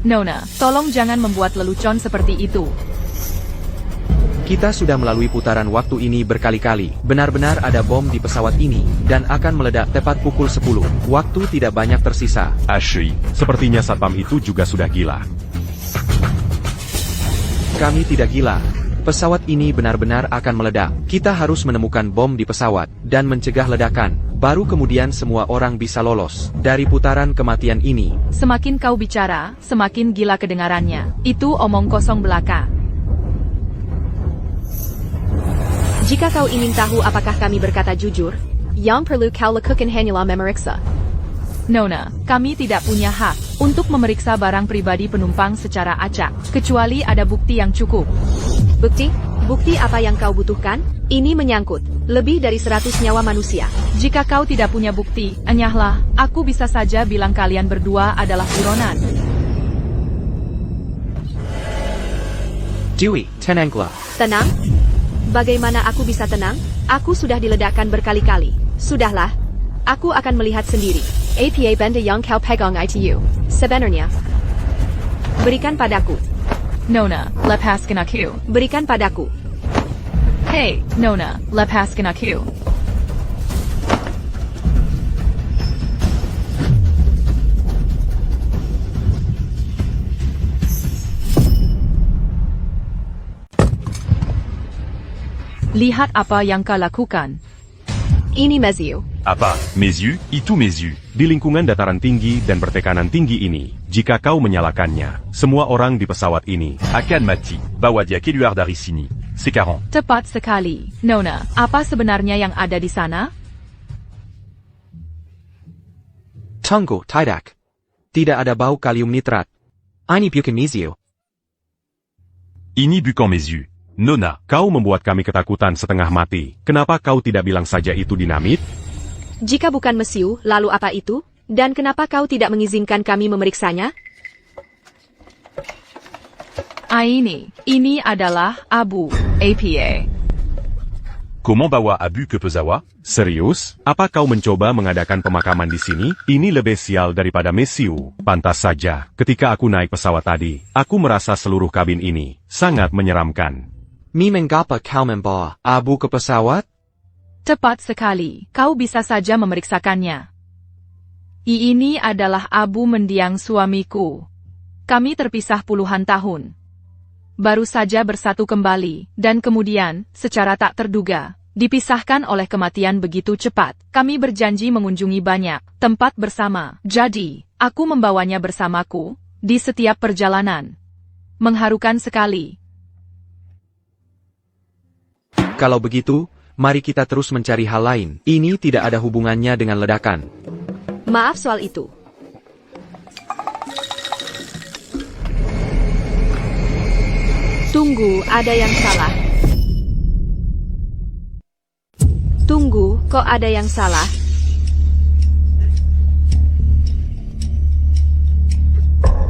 Nona, tolong jangan membuat lelucon seperti itu. Kita sudah melalui putaran waktu ini berkali-kali. Benar-benar ada bom di pesawat ini, dan akan meledak tepat pukul 10. Waktu tidak banyak tersisa. HI. Sepertinya satpam itu juga sudah gila. Kami tidak gila. Pesawat ini benar-benar akan meledak. Kita harus menemukan bom di pesawat, dan mencegah ledakan. Baru kemudian semua orang bisa lolos dari putaran kematian ini. Semakin kau bicara, semakin gila kedengarannya. Itu omong kosong belaka. Jika kau ingin tahu apakah kami berkata jujur, yang perlu kau lakukan hanyalah memeriksa. Nona, kami tidak punya hak untuk memeriksa barang pribadi penumpang secara acak, kecuali ada bukti yang cukup. Bukti? Bukti apa yang kau butuhkan? Ini menyangkut lebih dari 100 nyawa manusia. Jika kau tidak punya bukti, enyahlah, aku bisa saja bilang kalian berdua adalah buronan. Dewey, tenanglah. Tenang? Bagaimana aku bisa tenang? Aku sudah diledakkan berkali-kali. Sudahlah. Aku akan melihat sendiri. APA benda yang kau pegang itu. Sebenarnya. Berikan padaku. Nona, lepaskan aku. Berikan padaku. Hey, Nona, lepaskan aku. Lihat apa yang kau lakukan. Ini Meziu. Apa, mes yeux, itu mes yeux. Di lingkungan dataran tinggi dan bertekanan tinggi ini, jika kau menyalakannya, semua orang di pesawat ini Akan mati, bawa dia keluar dari sini. Sekarang. Tepat sekali. Nona, apa sebenarnya yang ada di sana? Tunggu, tidak. Tidak ada bau kalium nitrat. Ini bukan Meziu. Ini bukan mes yeux. Nona, kau membuat kami ketakutan setengah mati. Kenapa kau tidak bilang saja itu dinamit? Jika bukan Mesiu, lalu apa itu? Dan kenapa kau tidak mengizinkan kami memeriksanya? Ini adalah abu, APA. comment bawa Abu ke Pezawa? Serius? Apa kau mencoba mengadakan pemakaman di sini? Ini lebih sial daripada Mesiu. Pantas saja, ketika aku naik pesawat tadi, aku merasa seluruh kabin ini sangat menyeramkan. Mengapa kau membawa abu ke pesawat? Tepat sekali, kau bisa saja memeriksakannya. Ini adalah abu mendiang suamiku. Kami terpisah puluhan tahun. Baru saja bersatu kembali, dan kemudian, secara tak terduga, dipisahkan oleh kematian begitu cepat. Kami berjanji mengunjungi banyak tempat bersama. Jadi, aku membawanya bersamaku di setiap perjalanan. Mengharukan sekali. Kalau begitu, mari kita terus mencari hal lain. Ini tidak ada hubungannya dengan ledakan. Maaf soal itu. Tunggu, ada yang salah. Tunggu, kok ada yang salah?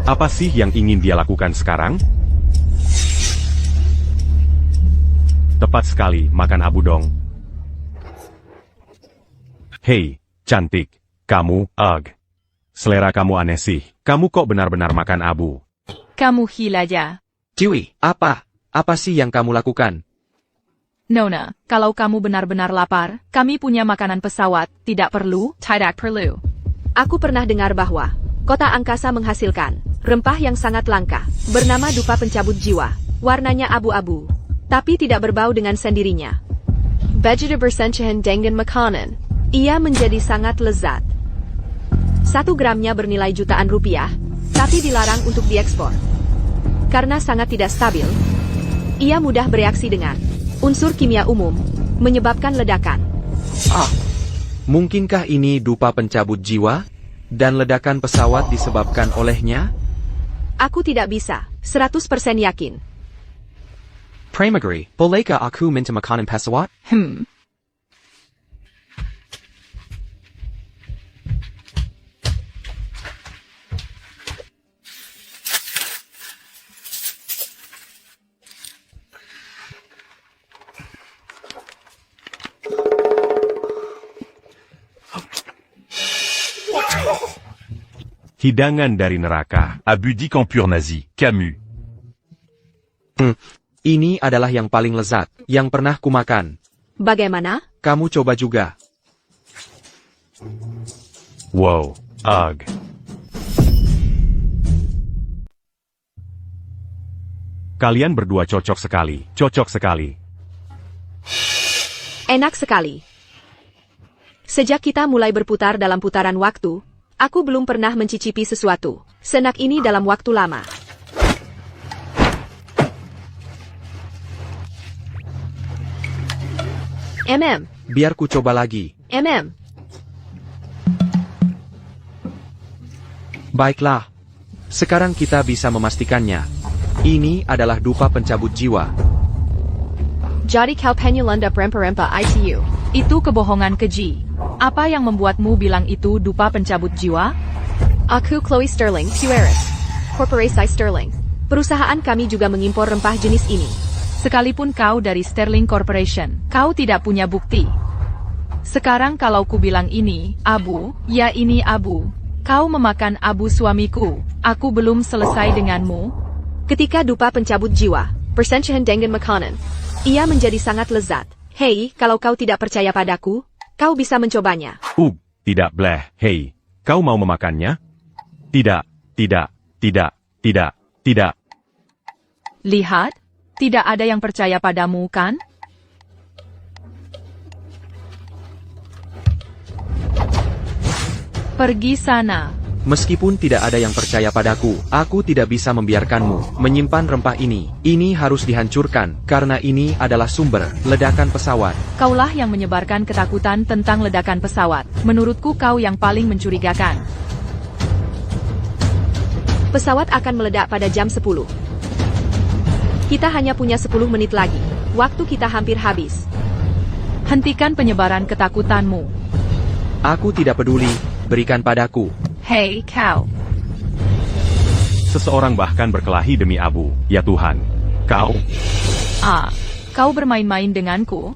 Apa sih yang ingin dia lakukan sekarang? Tepat sekali, makan abu dong. Hei, cantik. Kamu, selera kamu aneh sih. Kamu kok benar-benar makan abu? Kamu gila ya. Ciwi, apa? Apa sih yang kamu lakukan? Nona, kalau kamu benar-benar lapar, kami punya makanan pesawat, tidak perlu. Aku pernah dengar bahwa kota angkasa menghasilkan rempah yang sangat langka, bernama dupa pencabut jiwa, warnanya abu-abu, tapi tidak berbau dengan sendirinya. Vegeta bersencahan dengan makanan. Ia menjadi sangat lezat. 1 gramnya bernilai jutaan rupiah, tapi dilarang untuk diekspor. Karena sangat tidak stabil, ia mudah bereaksi dengan unsur kimia umum, menyebabkan ledakan. Mungkinkah ini dupa pencabut jiwa? Dan ledakan pesawat disebabkan olehnya? Aku tidak bisa, 100% yakin. Pramagari, bolehkah aku minta makanan pesawat? Hidangan dari neraka. Abu dit campure nazi, Camus. Ini adalah yang paling lezat yang pernah kumakan. Bagaimana? Kamu coba juga. Wow, Kalian berdua cocok sekali, cocok sekali. Enak sekali. Sejak kita mulai berputar dalam putaran waktu, aku belum pernah mencicipi sesuatu senak ini dalam waktu lama. Biar ku coba lagi. Baiklah. Sekarang kita bisa memastikannya. Ini adalah dupa pencabut jiwa. Jadi kau penyelundup rempa-rempa ITU. Itu kebohongan keji. Apa yang membuatmu bilang itu dupa pencabut jiwa? Aku Chloe Sterling, Pueris. Corporasi Sterling. Perusahaan kami juga mengimpor rempah jenis ini. Sekalipun kau dari Sterling Corporation, kau tidak punya bukti. Sekarang kalau ku bilang ini, abu, ya ini abu. Kau memakan abu suamiku. Aku belum selesai denganmu. Ketika dupa pencabut jiwa, persencahan dengan makanan, Ia menjadi sangat lezat. Hei, kalau kau tidak percaya padaku, kau bisa mencobanya. Tidak bleh, hei. Kau mau memakannya? Tidak. Lihat, tidak ada yang percaya padamu, kan? Pergi sana. Meskipun tidak ada yang percaya padaku, aku tidak bisa membiarkanmu menyimpan rempah ini. Ini harus dihancurkan, karena ini adalah sumber ledakan pesawat. Kaulah yang menyebarkan ketakutan tentang ledakan pesawat. Menurutku kau yang paling mencurigakan. Pesawat akan meledak pada jam 10. Kita hanya punya 10 menit lagi. Waktu kita hampir habis. Hentikan penyebaran ketakutanmu. Aku tidak peduli, berikan padaku. Hei, kau. Seseorang bahkan berkelahi demi abu. Ya Tuhan. Kau. Kau bermain-main denganku?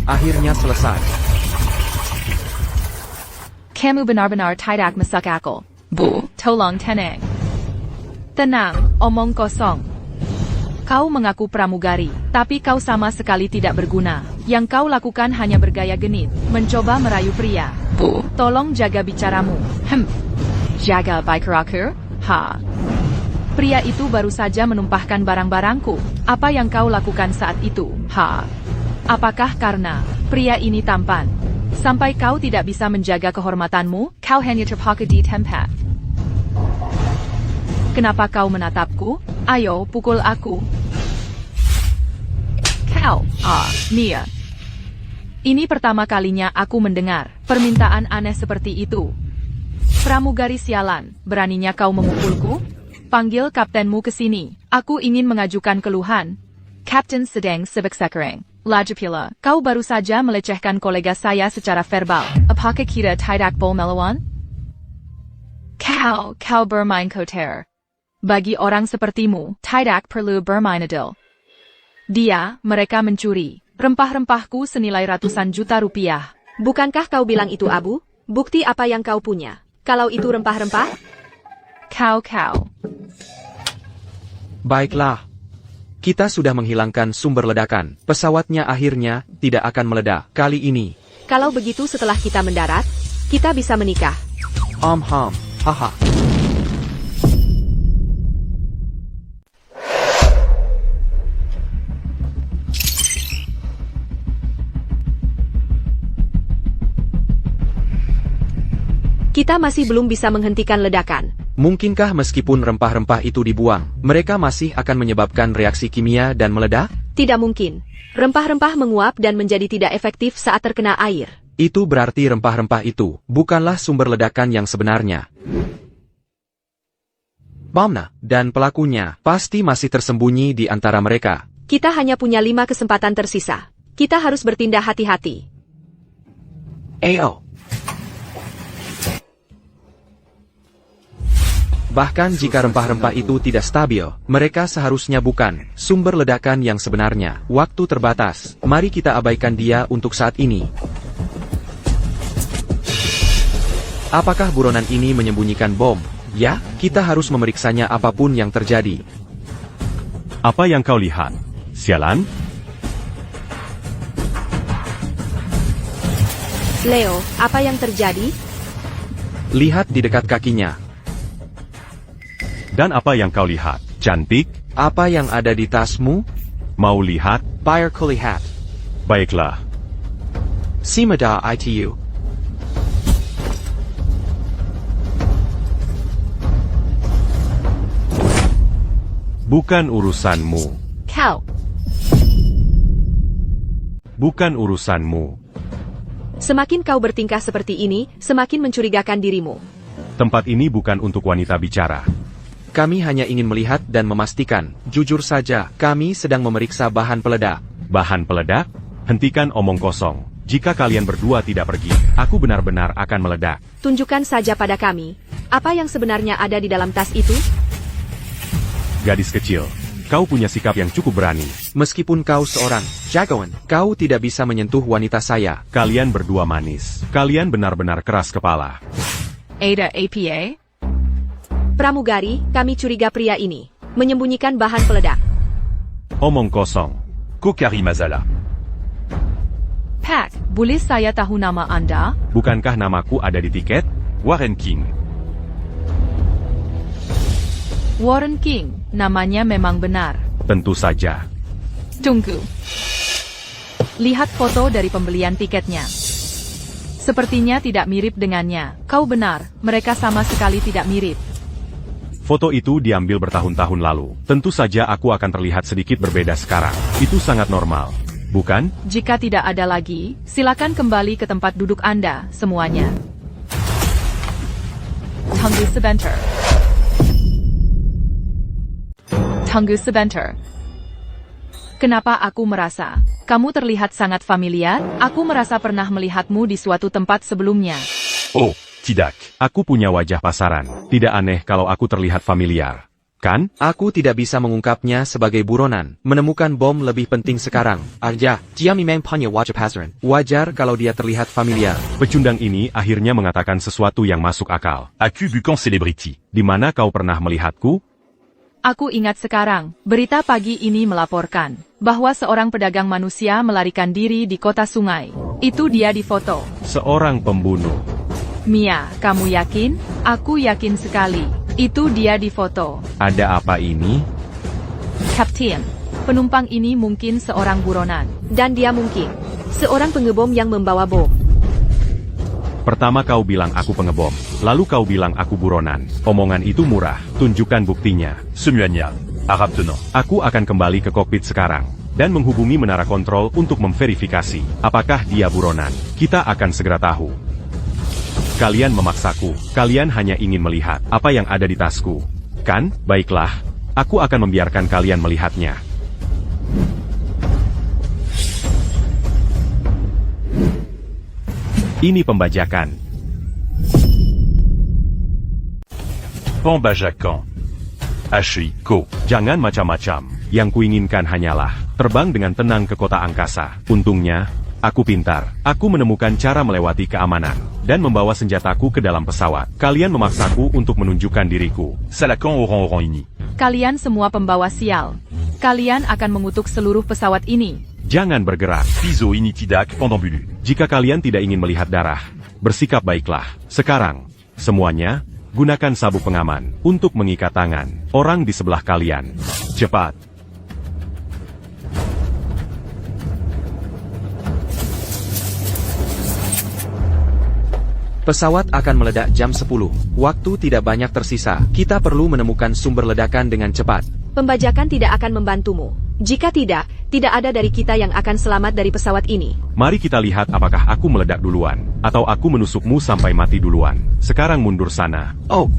Akhirnya selesai. Kamu benar-benar tidak masuk akal. Tolong tenang. Tenang, omong kosong. Kau mengaku pramugari, tapi kau sama sekali tidak berguna. Yang kau lakukan hanya bergaya genit, mencoba merayu pria. Tolong jaga bicaramu. Jaga baik-baik? Pria itu baru saja menumpahkan barang-barangku. Apa yang kau lakukan saat itu? Apakah karena pria ini tampan? Sampai kau tidak bisa menjaga kehormatanmu, kau hanya terpaku di tempat. Kenapa kau menatapku? Ayo, pukul aku. Kau, Mia. Ini pertama kalinya aku mendengar permintaan aneh seperti itu. Pramugari sialan, beraninya kau memukulku? Panggil kaptenmu ke sini. Aku ingin mengajukan keluhan. Kapten sedang sibuk sekarang. Lagipula, kau baru saja melecehkan kolega saya secara verbal. Apakah kita tidak boleh melawan? Kau bermain kotor. Bagi orang sepertimu, tidak perlu bermain adil. Mereka mencuri rempah-rempahku senilai ratusan juta rupiah. Bukankah kau bilang itu abu? Bukti apa yang kau punya? Kalau itu rempah-rempah? Kau. Baiklah. Kita sudah menghilangkan sumber ledakan. Pesawatnya akhirnya tidak akan meledak kali ini. Kalau begitu setelah kita mendarat, kita bisa menikah. Haha. Kita masih belum bisa menghentikan ledakan. Mungkinkah meskipun rempah-rempah itu dibuang, mereka masih akan menyebabkan reaksi kimia dan meledak? Tidak mungkin. Rempah-rempah menguap dan menjadi tidak efektif saat terkena air. Itu berarti rempah-rempah itu bukanlah sumber ledakan yang sebenarnya. Bomna dan pelakunya pasti masih tersembunyi di antara mereka. Kita hanya punya 5 kesempatan tersisa. Kita harus bertindak hati-hati. Bahkan jika rempah-rempah itu tidak stabil, mereka seharusnya bukan sumber ledakan yang sebenarnya. Waktu terbatas, mari kita abaikan dia untuk saat ini. Apakah buronan ini menyembunyikan bom? Ya, kita harus memeriksanya apapun yang terjadi. Apa yang kau lihat? Sialan? Leo, apa yang terjadi? Lihat di dekat kakinya. Dan apa yang kau lihat? Cantik? Apa yang ada di tasmu? Mau lihat? Biar kulihat. Baiklah. Simada itu. Bukan urusanmu. Kau. Bukan urusanmu. Semakin kau bertingkah seperti ini, semakin mencurigakan dirimu. Tempat ini bukan untuk wanita bicara. Kami hanya ingin melihat dan memastikan. Jujur saja, kami sedang memeriksa bahan peledak. Bahan peledak? Hentikan omong kosong. Jika kalian berdua tidak pergi, aku benar-benar akan meledak. Tunjukkan saja pada kami, apa yang sebenarnya ada di dalam tas itu? Gadis kecil, kau punya sikap yang cukup berani. Meskipun kau seorang jagoan, kau tidak bisa menyentuh wanita saya. Kalian berdua manis. Kalian benar-benar keras kepala. Ada APA? Pramugari, kami curiga pria ini menyembunyikan bahan peledak. Omong kosong. Kokari Mazala. Pak, boleh saya tahu nama Anda? Bukankah namaku ada di tiket? Warren King. Warren King, namanya memang benar. Tentu saja. Tunggu. Lihat foto dari pembelian tiketnya. Sepertinya tidak mirip dengannya. Kau benar, mereka sama sekali tidak mirip. Foto itu diambil bertahun-tahun lalu. Tentu saja aku akan terlihat sedikit berbeda sekarang. Itu sangat normal. Bukan? Jika tidak ada lagi, silakan kembali ke tempat duduk Anda, semuanya. Tunggu sebentar. Tunggu sebentar. Kenapa aku merasa kamu terlihat sangat familiar? Aku merasa pernah melihatmu di suatu tempat sebelumnya. Oh, tidak. Aku punya wajah pasaran. Tidak aneh kalau aku terlihat familiar. Kan? Aku tidak bisa mengungkapnya sebagai buronan. Menemukan bom lebih penting sekarang. Arja, dia memang punya wajah pasaran. Wajar kalau dia terlihat familiar. Pecundang ini akhirnya mengatakan sesuatu yang masuk akal. Aku bukan selebriti. Di mana kau pernah melihatku? Aku ingat sekarang, berita pagi ini melaporkan bahwa seorang pedagang manusia melarikan diri di kota sungai. Itu dia di foto. Seorang pembunuh. Mia, kamu yakin? Aku yakin sekali. Itu dia di foto. Ada apa ini? Kapten, penumpang ini mungkin seorang buronan. Dan dia mungkin seorang pengebom yang membawa bom. Pertama kau bilang aku pengebom, lalu kau bilang aku buronan. Omongan itu murah, tunjukkan buktinya. Semuanya. Arab tenant. Aku akan kembali ke kokpit sekarang, dan menghubungi menara kontrol untuk memverifikasi apakah dia buronan. Kita akan segera tahu. Kalian memaksaku, kalian hanya ingin melihat apa yang ada di tasku. Kan? Baiklah, aku akan membiarkan kalian melihatnya. Ini pembajakan. Pembajakan. Ashiko. Jangan macam-macam. Yang kuinginkan hanyalah terbang dengan tenang ke kota angkasa. Untungnya, aku pintar. Aku menemukan cara melewati keamanan dan membawa senjataku ke dalam pesawat. Kalian memaksaku untuk menunjukkan diriku. Salakan orang-orang ini. Kalian semua pembawa sial. Kalian akan mengutuk seluruh pesawat ini. Jangan bergerak. Piso ini tidak pendant bulu. Jika kalian tidak ingin melihat darah, bersikap baiklah. Sekarang, semuanya, gunakan sabuk pengaman untuk mengikat tangan orang di sebelah kalian. Cepat. Pesawat akan meledak jam 10. Waktu tidak banyak tersisa. Kita perlu menemukan sumber ledakan dengan cepat. Pembajakan tidak akan membantumu. Jika tidak ada dari kita yang akan selamat dari pesawat ini. Mari kita lihat apakah aku meledak duluan, atau aku menusukmu sampai mati duluan. Sekarang mundur sana. Oh,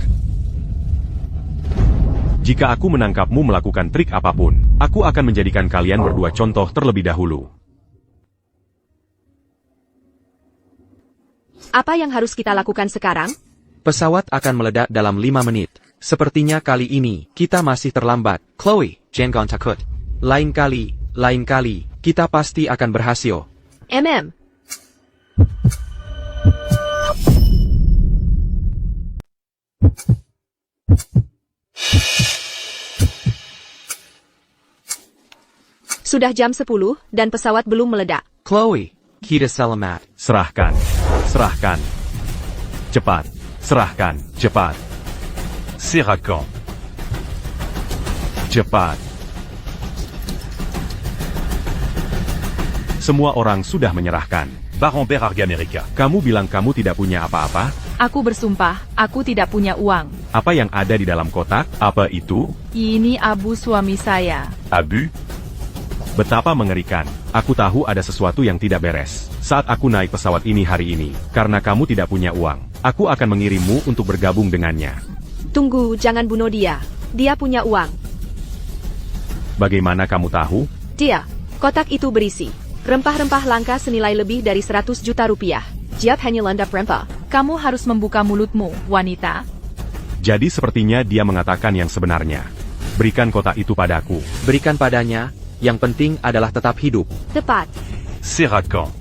Jika aku menangkapmu melakukan trik apapun, aku akan menjadikan kalian berdua contoh terlebih dahulu. Apa yang harus kita lakukan sekarang? pesawat akan meledak dalam 5 menit. Sepertinya kali ini, kita masih terlambat. Chloe, jangan takut. Lain kali, kita pasti akan berhasil. Sudah jam 10, dan pesawat belum meledak. Chloe, kita selamat. Serahkan. Serahkan. Cepat. Serahkan. Cepat. Seracan. Cepat. Semua orang sudah menyerahkan. Barambert Arga America. Kamu bilang kamu tidak punya apa-apa? Aku bersumpah, aku tidak punya uang. Apa yang ada di dalam kotak? Apa itu? Ini abu suami saya. Abu. Betapa mengerikan. Aku tahu ada sesuatu yang tidak beres. Saat aku naik pesawat ini hari ini, karena kamu tidak punya uang, aku akan mengirimmu untuk bergabung dengannya. Tunggu, jangan bunuh dia. Dia punya uang. Bagaimana kamu tahu? Dia, kotak itu berisi Rempah-rempah langka senilai lebih dari 100 juta rupiah. Jiap hanya landap rempah. Kamu harus membuka mulutmu, wanita. Jadi sepertinya dia mengatakan yang sebenarnya. Berikan kotak itu padaku. Berikan padanya, yang penting adalah tetap hidup. Tepat. C'est raquant.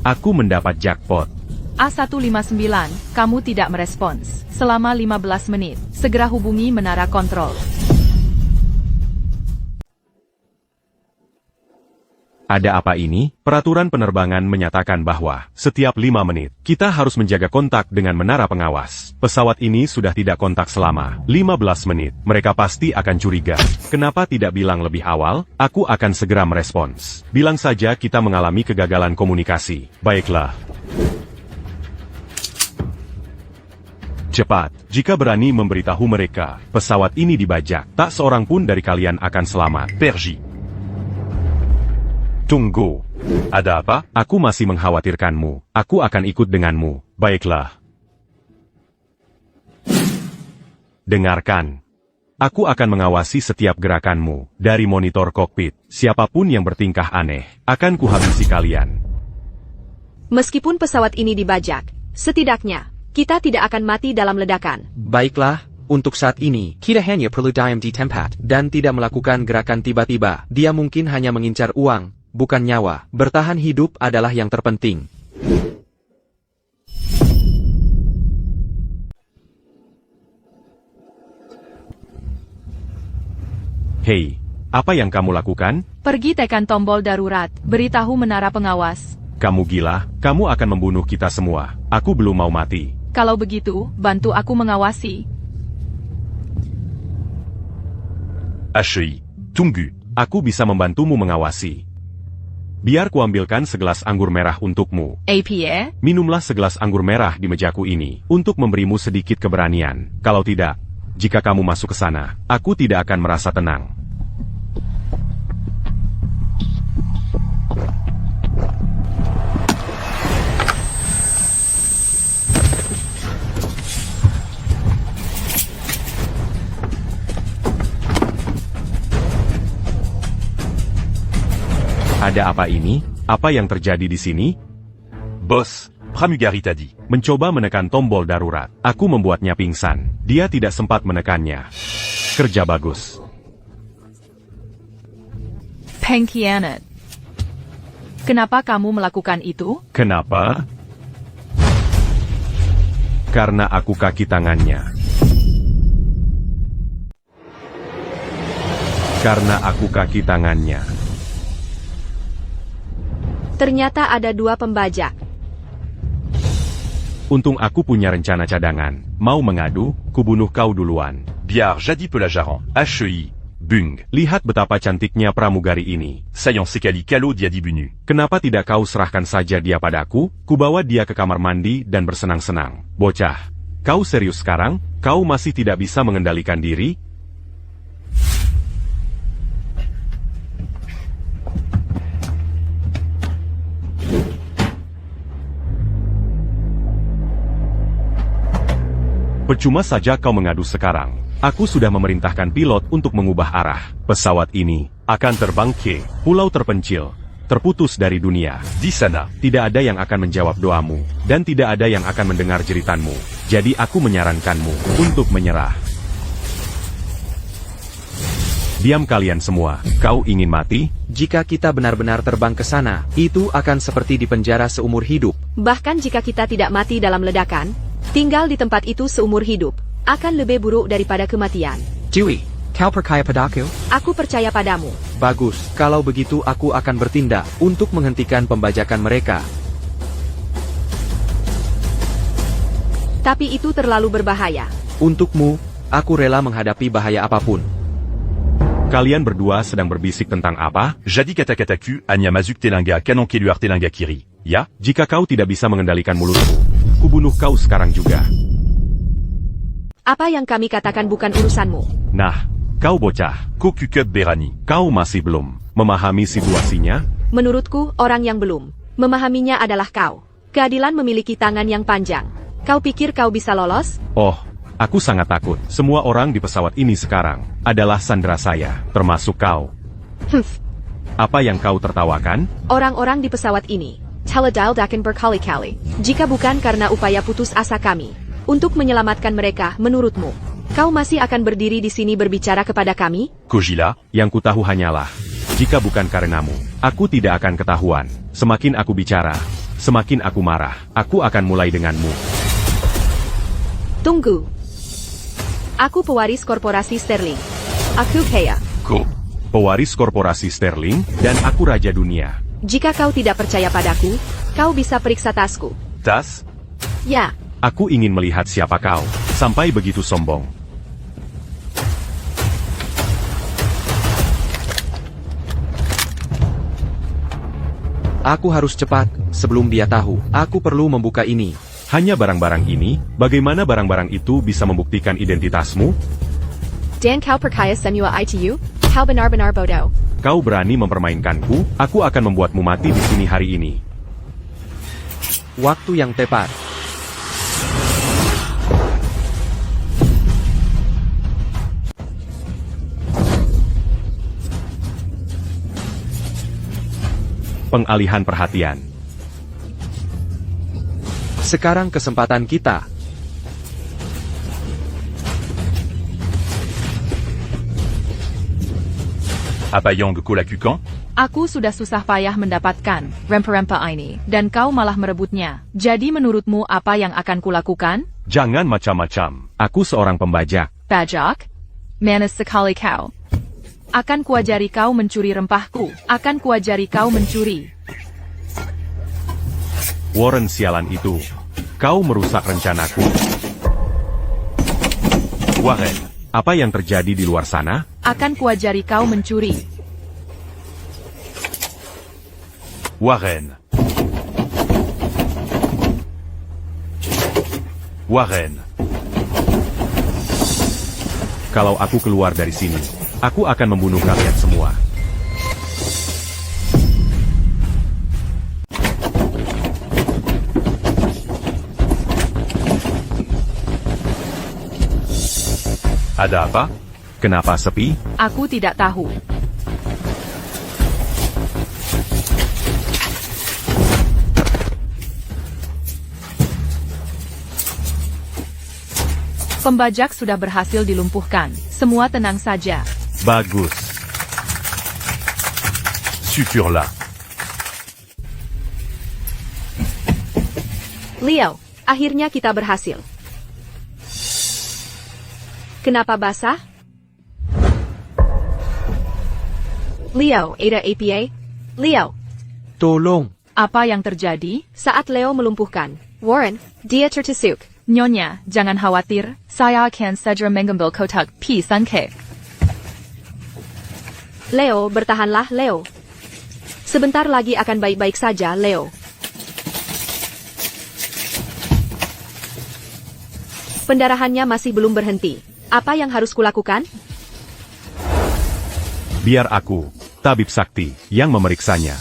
Aku mendapat jackpot. A159, kamu tidak merespons. Selama 15 menit, segera hubungi menara kontrol. Ada apa ini? Peraturan penerbangan menyatakan bahwa setiap 5 menit, kita harus menjaga kontak dengan menara pengawas. Pesawat ini sudah tidak kontak selama 15 menit. Mereka pasti akan curiga. Kenapa tidak bilang lebih awal? Aku akan segera merespons. Bilang saja kita mengalami kegagalan komunikasi. Baiklah. Cepat, jika berani memberitahu mereka, pesawat ini dibajak. Tak seorang pun dari kalian akan selamat. Perji. Tunggu. Ada apa? Aku masih mengkhawatirkanmu. Aku akan ikut denganmu. Baiklah. Dengarkan. Aku akan mengawasi setiap gerakanmu. Dari monitor kokpit, siapapun yang bertingkah aneh, akan kuhabisi kalian. Meskipun pesawat ini dibajak, setidaknya, kita tidak akan mati dalam ledakan. Baiklah, untuk saat ini, kita hanya perlu diam di tempat, dan tidak melakukan gerakan tiba-tiba. Dia mungkin hanya mengincar uang, bukan nyawa. Bertahan hidup adalah yang terpenting. Hei, apa yang kamu lakukan? Pergi tekan tombol darurat, beritahu menara pengawas. Kamu gila, kamu akan membunuh kita semua. Aku belum mau mati. Kalau begitu, bantu aku mengawasi. HEI. Tunggu. Aku bisa membantumu mengawasi. Biar kuambilkan segelas anggur merah untukmu. APA? Minumlah segelas anggur merah di mejaku ini, untuk memberimu sedikit keberanian. Kalau tidak, jika kamu masuk ke sana, aku tidak akan merasa tenang. Ada apa ini? Apa yang terjadi di sini? Boss, Pramugari t'a dit. Mencoba menekan tombol darurat. Aku membuatnya pingsan. Dia tidak sempat menekannya. Kerja bagus. Pengkhianat. Kenapa kamu melakukan itu? Kenapa? Karena aku kaki tangannya. Karena aku kaki tangannya. Ternyata ada 2 pembajak. Untung aku punya rencana cadangan. Mau mengadu, kubunuh kau duluan. Biar jadi pelajaran. HEI. Bung. Lihat betapa cantiknya pramugari ini. Sayan sekali kalau dia dibunuh. Kenapa tidak kau serahkan saja dia padaku? Kubawa dia ke kamar mandi dan bersenang-senang. Bocah, kau serius sekarang? Kau masih tidak bisa mengendalikan diri? Percuma saja kau mengadu sekarang. Aku sudah memerintahkan pilot untuk mengubah arah. Pesawat ini akan terbang ke pulau terpencil, terputus dari dunia. Di sana. Tidak ada yang akan menjawab doamu, dan tidak ada yang akan mendengar jeritanmu. Jadi aku menyarankanmu untuk menyerah. Diam kalian semua. Kau ingin mati? Jika kita benar-benar terbang ke sana, itu akan seperti di penjara seumur hidup. Bahkan jika kita tidak mati dalam ledakan, tinggal di tempat itu seumur hidup akan lebih buruk daripada kematian. Chewie, kau percaya padaku? Aku percaya padamu. Bagus, kalau begitu aku akan bertindak untuk menghentikan pembajakan mereka. Tapi itu terlalu berbahaya. Untukmu, aku rela menghadapi bahaya apapun. Kalian berdua sedang berbisik tentang apa? Jadi kata-kataku hanya mazuk telinga kanon keluar telinga kiri. Ya? Jika kau tidak bisa mengendalikan mulutmu, kubunuh kau sekarang juga. Apa yang kami katakan bukan urusanmu. Nah, kau bocah. Kokukub Berani. Kau masih belum memahami situasinya? Menurutku, orang yang belum memahaminya adalah kau. Keadilan memiliki tangan yang panjang. Kau pikir kau bisa lolos? Oh, aku sangat takut. Semua orang di pesawat ini sekarang adalah sandera saya, termasuk kau. Apa yang kau tertawakan? Orang-orang di pesawat ini telah diledakan berkali-kali. Jika bukan karena upaya putus asa kami untuk menyelamatkan mereka, menurutmu, kau masih akan berdiri di sini berbicara kepada kami? Kojila, Yang kutahu hanyalah, jika bukan karenamu, aku tidak akan ketahuan. Semakin aku bicara, semakin aku marah. Aku akan mulai denganmu. Tunggu. Aku pewaris korporasi Sterling. Aku kaya. Ko. Pewaris korporasi Sterling, dan aku raja dunia. Jika kau tidak percaya padaku, kau bisa periksa tasku. Tas? Ya, Aku ingin melihat siapa kau, sampai begitu sombong. Aku harus cepat, sebelum dia tahu. Aku perlu membuka ini. Hanya barang-barang ini, bagaimana barang-barang itu bisa membuktikan identitasmu? dan kau percaya semua itu? Kau benar-benar bodoh. Kau berani mempermainkanku, aku akan membuatmu mati di sini hari ini. Waktu yang tepat. Pengalihan perhatian. Sekarang kesempatan kita. Apayang Kolakukan? Aku sudah susah payah mendapatkan rempah-rempah ini, dan kau malah merebutnya. Jadi menurutmu apa yang akan kulakukan? Jangan macam-macam. Aku seorang pembajak. Bajak? Manis sekali kau. Akan kuajari kau mencuri rempahku. Akan kuajari kau mencuri. Warren sialan itu. Kau merusak rencanaku. Warren. Apa yang terjadi di luar sana? Akan kuajari kau mencuri. Warren. Warren. Kalau aku keluar dari sini, aku akan membunuh kalian semua. Ada apa? Kenapa sepi? Aku tidak tahu. Pembajak sudah berhasil dilumpuhkan. Semua tenang saja. Bagus. Suturlah. Leo, akhirnya kita berhasil. Kenapa basah? Leo, ada APA? Leo, Tolong. Apa yang terjadi? saat Leo melumpuhkan Warren, dia tertusuk. Nyonya, jangan khawatir. Saya akan segera mengambil kotak P3K. Leo, bertahanlah, Leo. Sebentar lagi akan baik-baik saja, Leo. Pendarahannya masih belum berhenti. Apa yang harus kulakukan? Biar aku, tabib sakti, yang memeriksanya.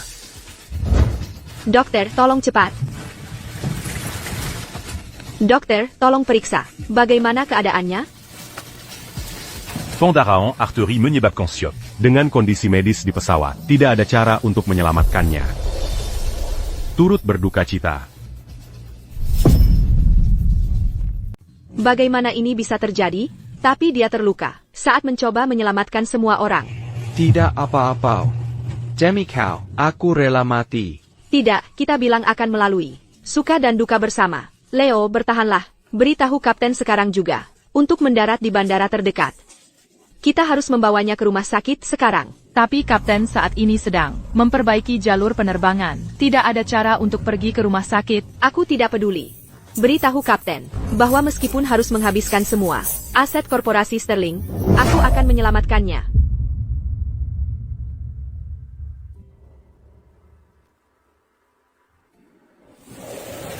Dokter, tolong cepat. Dokter, tolong periksa. Bagaimana keadaannya? Fondaraon arterie menyebab konsyok. Dengan kondisi medis di pesawat, tidak ada cara untuk menyelamatkannya. Turut berduka cita. Bagaimana ini bisa terjadi? Tapi dia terluka saat mencoba menyelamatkan semua orang. Tidak apa-apa. Demi kau, aku rela mati. Tidak, kita bilang akan melalui suka dan duka bersama. Leo, bertahanlah. Beritahu kapten sekarang juga untuk mendarat di bandara terdekat. Kita harus membawanya ke rumah sakit sekarang. Tapi kapten saat ini sedang memperbaiki jalur penerbangan. Tidak ada cara untuk pergi ke rumah sakit. Aku tidak peduli. Beritahu kapten bahwa meskipun harus menghabiskan semua aset korporasi Sterling, aku akan menyelamatkannya.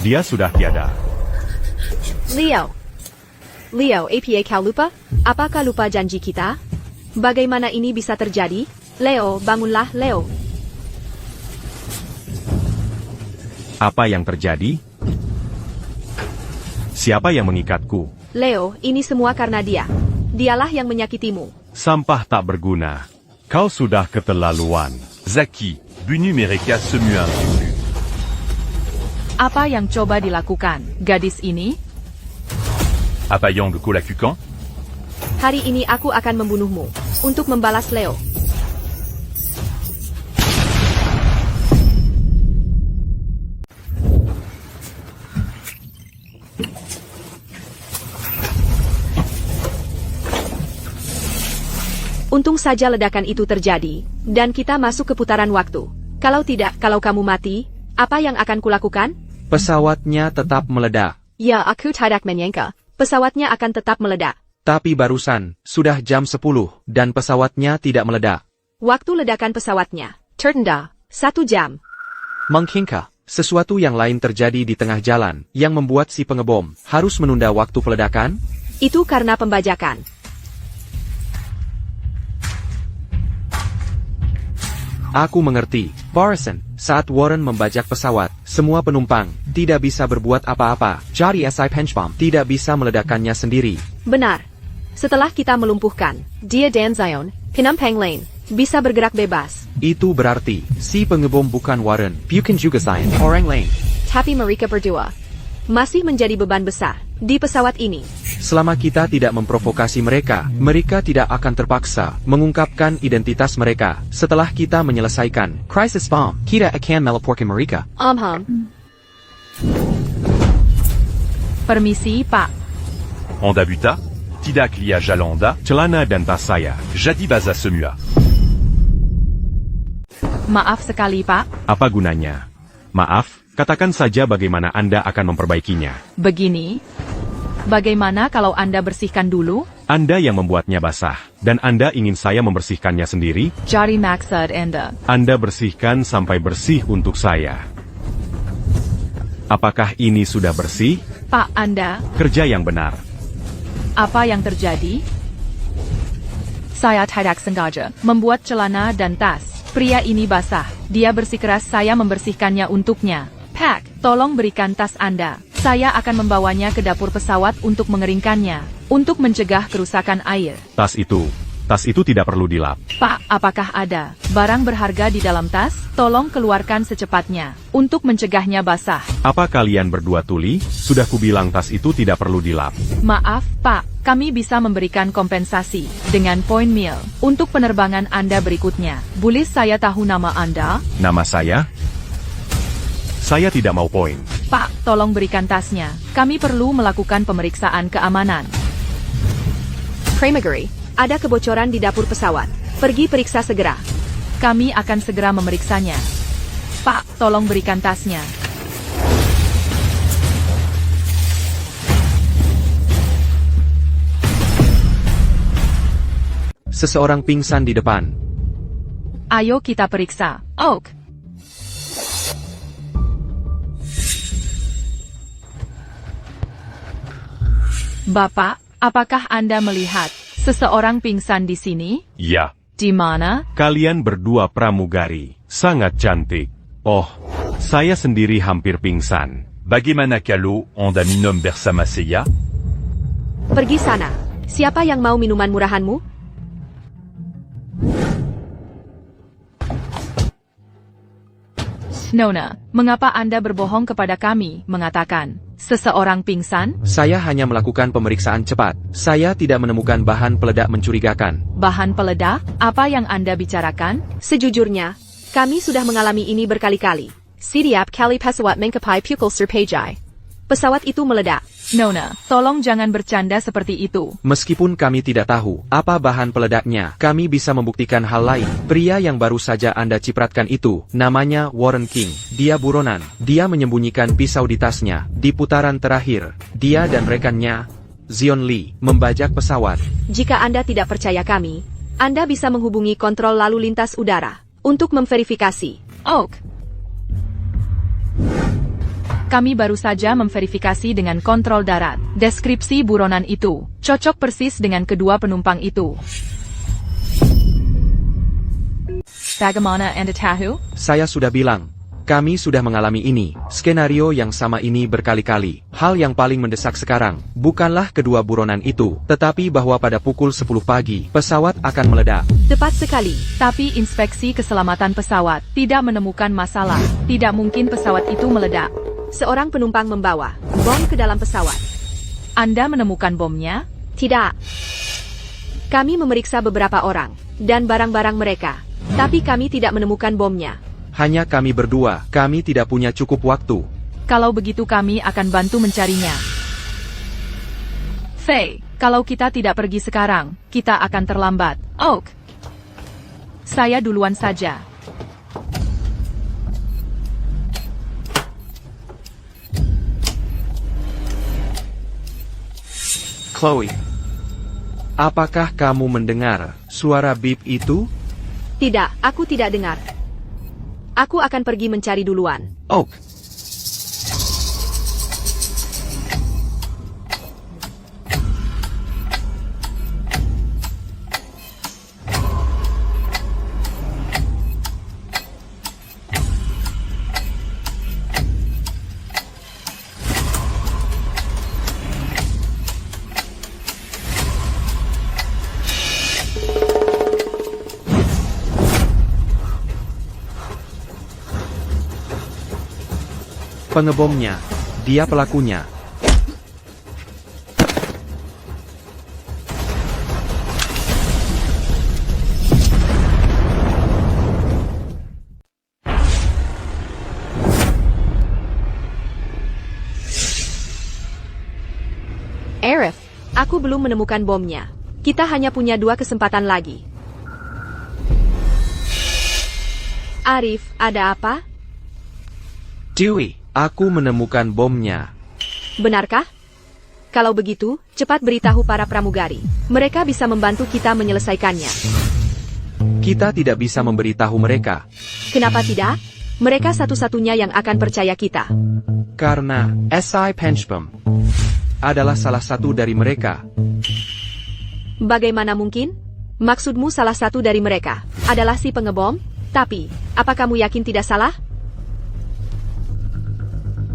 Dia sudah tiada. Leo. Leo, APA kau lupa? Apakah lupa janji kita? Bagaimana ini bisa terjadi? Leo, bangunlah, Leo. Apa yang terjadi? Siapa yang mengikatku? Leo, ini semua karena dia. Dialah yang menyakitimu. Sampah tak berguna. Kau sudah keterlaluan. Zaki, but numérica semue un peu. Apa yang coba dilakukan, gadis ini? Apayang Kolakukan? Hari ini aku akan membunuhmu. Untuk membalas Leo. Untung saja ledakan itu terjadi, dan kita masuk ke putaran waktu. Kalau tidak, kalau kamu mati, apa yang akan kulakukan? Pesawatnya tetap meledak. Ya, aku tidak menyangka. Pesawatnya akan tetap meledak. Tapi barusan, sudah jam 10, dan pesawatnya tidak meledak. Waktu ledakan pesawatnya, tertunda, 1 jam. Mungkinkah sesuatu yang lain terjadi di tengah jalan, yang membuat si pengebom harus menunda waktu peledakan? Itu karena pembajakan. Aku mengerti, Barson. Saat Warren membajak pesawat, semua penumpang tidak bisa berbuat apa-apa. Jadi SI Penchbom tidak bisa meledakkannya sendiri. Benar. Setelah kita melumpuhkan, dia dan Zion, penumpang lain, bisa bergerak bebas. Itu berarti, si pengebom bukan Warren, bukan juga Zion, orang lain. Tapi mereka berdua masih menjadi beban besar di pesawat ini. Selama kita tidak memprovokasi mereka, mereka tidak akan terpaksa mengungkapkan identitas mereka. Setelah kita menyelesaikan crisis bomb, kita akan melaporkan mereka. Permisi, Pak. Onda buta? Tidak lia jalanda? Celana dan tas saya. Jadi baza semua. Maaf sekali, Pak. Apa gunanya? Maaf, katakan saja bagaimana Anda akan memperbaikinya. Begini. Bagaimana kalau Anda bersihkan dulu? Anda yang membuatnya basah, dan Anda ingin saya membersihkannya sendiri? Jadi maksud Anda. Anda bersihkan sampai bersih untuk saya. Apakah ini sudah bersih? Pak, Anda, Kerja yang benar. apa yang terjadi? Saya tidak sengaja membuat celana dan tas. Pria ini basah. Dia bersikeras saya membersihkannya untuknya. Pak, tolong berikan tas Anda. Saya akan membawanya ke dapur pesawat untuk mengeringkannya. Untuk mencegah kerusakan air. Tas itu tidak perlu dilap. Pak, apakah ada barang berharga di dalam tas? Tolong keluarkan secepatnya. Untuk mencegahnya basah. Apa kalian berdua tuli? Sudah kubilang tas itu tidak perlu dilap. Maaf, Pak. Kami bisa memberikan kompensasi dengan poin mil untuk penerbangan Anda berikutnya. Boleh saya tahu nama Anda? Nama saya? Saya tidak mau poin. Pak, tolong berikan tasnya. Kami perlu melakukan pemeriksaan keamanan. Pramagari, ada kebocoran di dapur pesawat. Pergi periksa segera. Kami akan segera memeriksanya. Pak, tolong berikan tasnya. Seseorang pingsan di depan. Ayo kita periksa. Oak. Bapak, apakah Anda melihat seseorang pingsan di sini? Ya. Di mana? Kalian berdua pramugari. Sangat cantik. Oh, saya sendiri hampir pingsan. Bagaimana kalau Onda minum bersama saya? Pergi sana. Siapa yang mau minuman murahanmu? Nona, mengapa Anda berbohong kepada kami, mengatakan seseorang pingsan? Saya hanya melakukan pemeriksaan cepat. Saya tidak menemukan bahan peledak mencurigakan. Bahan peledak? Apa yang Anda bicarakan? Sejujurnya, kami sudah mengalami ini berkali-kali. Setiap kali pesawat mencapai pukul serpejai, pesawat itu meledak. Nona, tolong jangan bercanda seperti itu. Meskipun kami tidak tahu apa bahan peledaknya, kami bisa membuktikan hal lain. Pria yang baru saja Anda cipratkan itu, namanya Warren King. Dia buronan. Dia menyembunyikan pisau di tasnya. Di putaran terakhir, dia dan rekannya, Zion Lee, membajak pesawat. Jika Anda tidak percaya kami, Anda bisa menghubungi kontrol lalu lintas udara untuk memverifikasi. Oak. Kami baru saja memverifikasi dengan kontrol darat. Deskripsi buronan itu cocok persis dengan kedua penumpang itu. Bagaimana Anda tahu? Saya sudah bilang, Kami sudah mengalami ini, skenario yang sama ini berkali-kali. Hal yang paling mendesak sekarang, bukanlah kedua buronan itu, tetapi bahwa pada pukul 10 pagi, pesawat akan meledak. Tepat sekali. Tapi inspeksi keselamatan pesawat tidak menemukan masalah. Tidak mungkin pesawat itu meledak. Seorang penumpang membawa bom ke dalam pesawat. Anda menemukan bomnya? Tidak. Kami memeriksa beberapa orang dan barang-barang mereka, tapi kami tidak menemukan bomnya. Hanya kami berdua, kami tidak punya cukup waktu. Kalau begitu kami akan bantu mencarinya. Faye, kalau kita tidak pergi sekarang, kita akan terlambat. Oak. Saya duluan saja. Chloe, apakah kamu mendengar suara bip itu? Tidak, aku tidak dengar. Aku akan pergi mencari duluan. Oak. Pengebomnya, dia pelakunya. Arif, aku belum menemukan bomnya. Kita hanya punya 2 kesempatan lagi. Arif, ada apa? Dewey, aku menemukan bomnya. Benarkah? Kalau begitu, cepat beritahu para pramugari. Mereka bisa membantu kita menyelesaikannya. Kita tidak bisa memberitahu mereka, Kenapa tidak? Mereka satu-satunya yang akan percaya kita. karena SI Penchpom adalah salah satu dari mereka. Bagaimana mungkin? Maksudmu salah satu dari mereka adalah si pengebom? Tapi, apa kamu yakin tidak salah?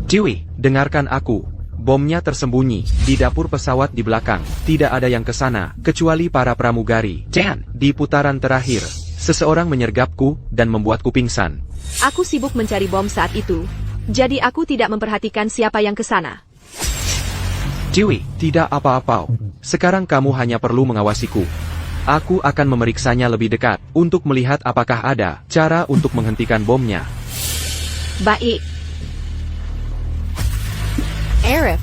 Dewey, dengarkan aku. Bomnya tersembunyi di dapur pesawat di belakang. Tidak ada yang ke sana, kecuali para pramugari. Dan, di putaran terakhir, seseorang menyergapku dan membuatku pingsan. Aku sibuk mencari bom saat itu. Jadi aku tidak memperhatikan siapa yang ke sana. Dewey, tidak apa-apa. Sekarang kamu hanya perlu mengawasiku. Aku akan memeriksanya lebih dekat, untuk melihat apakah ada cara untuk menghentikan bomnya. Baik. Arif.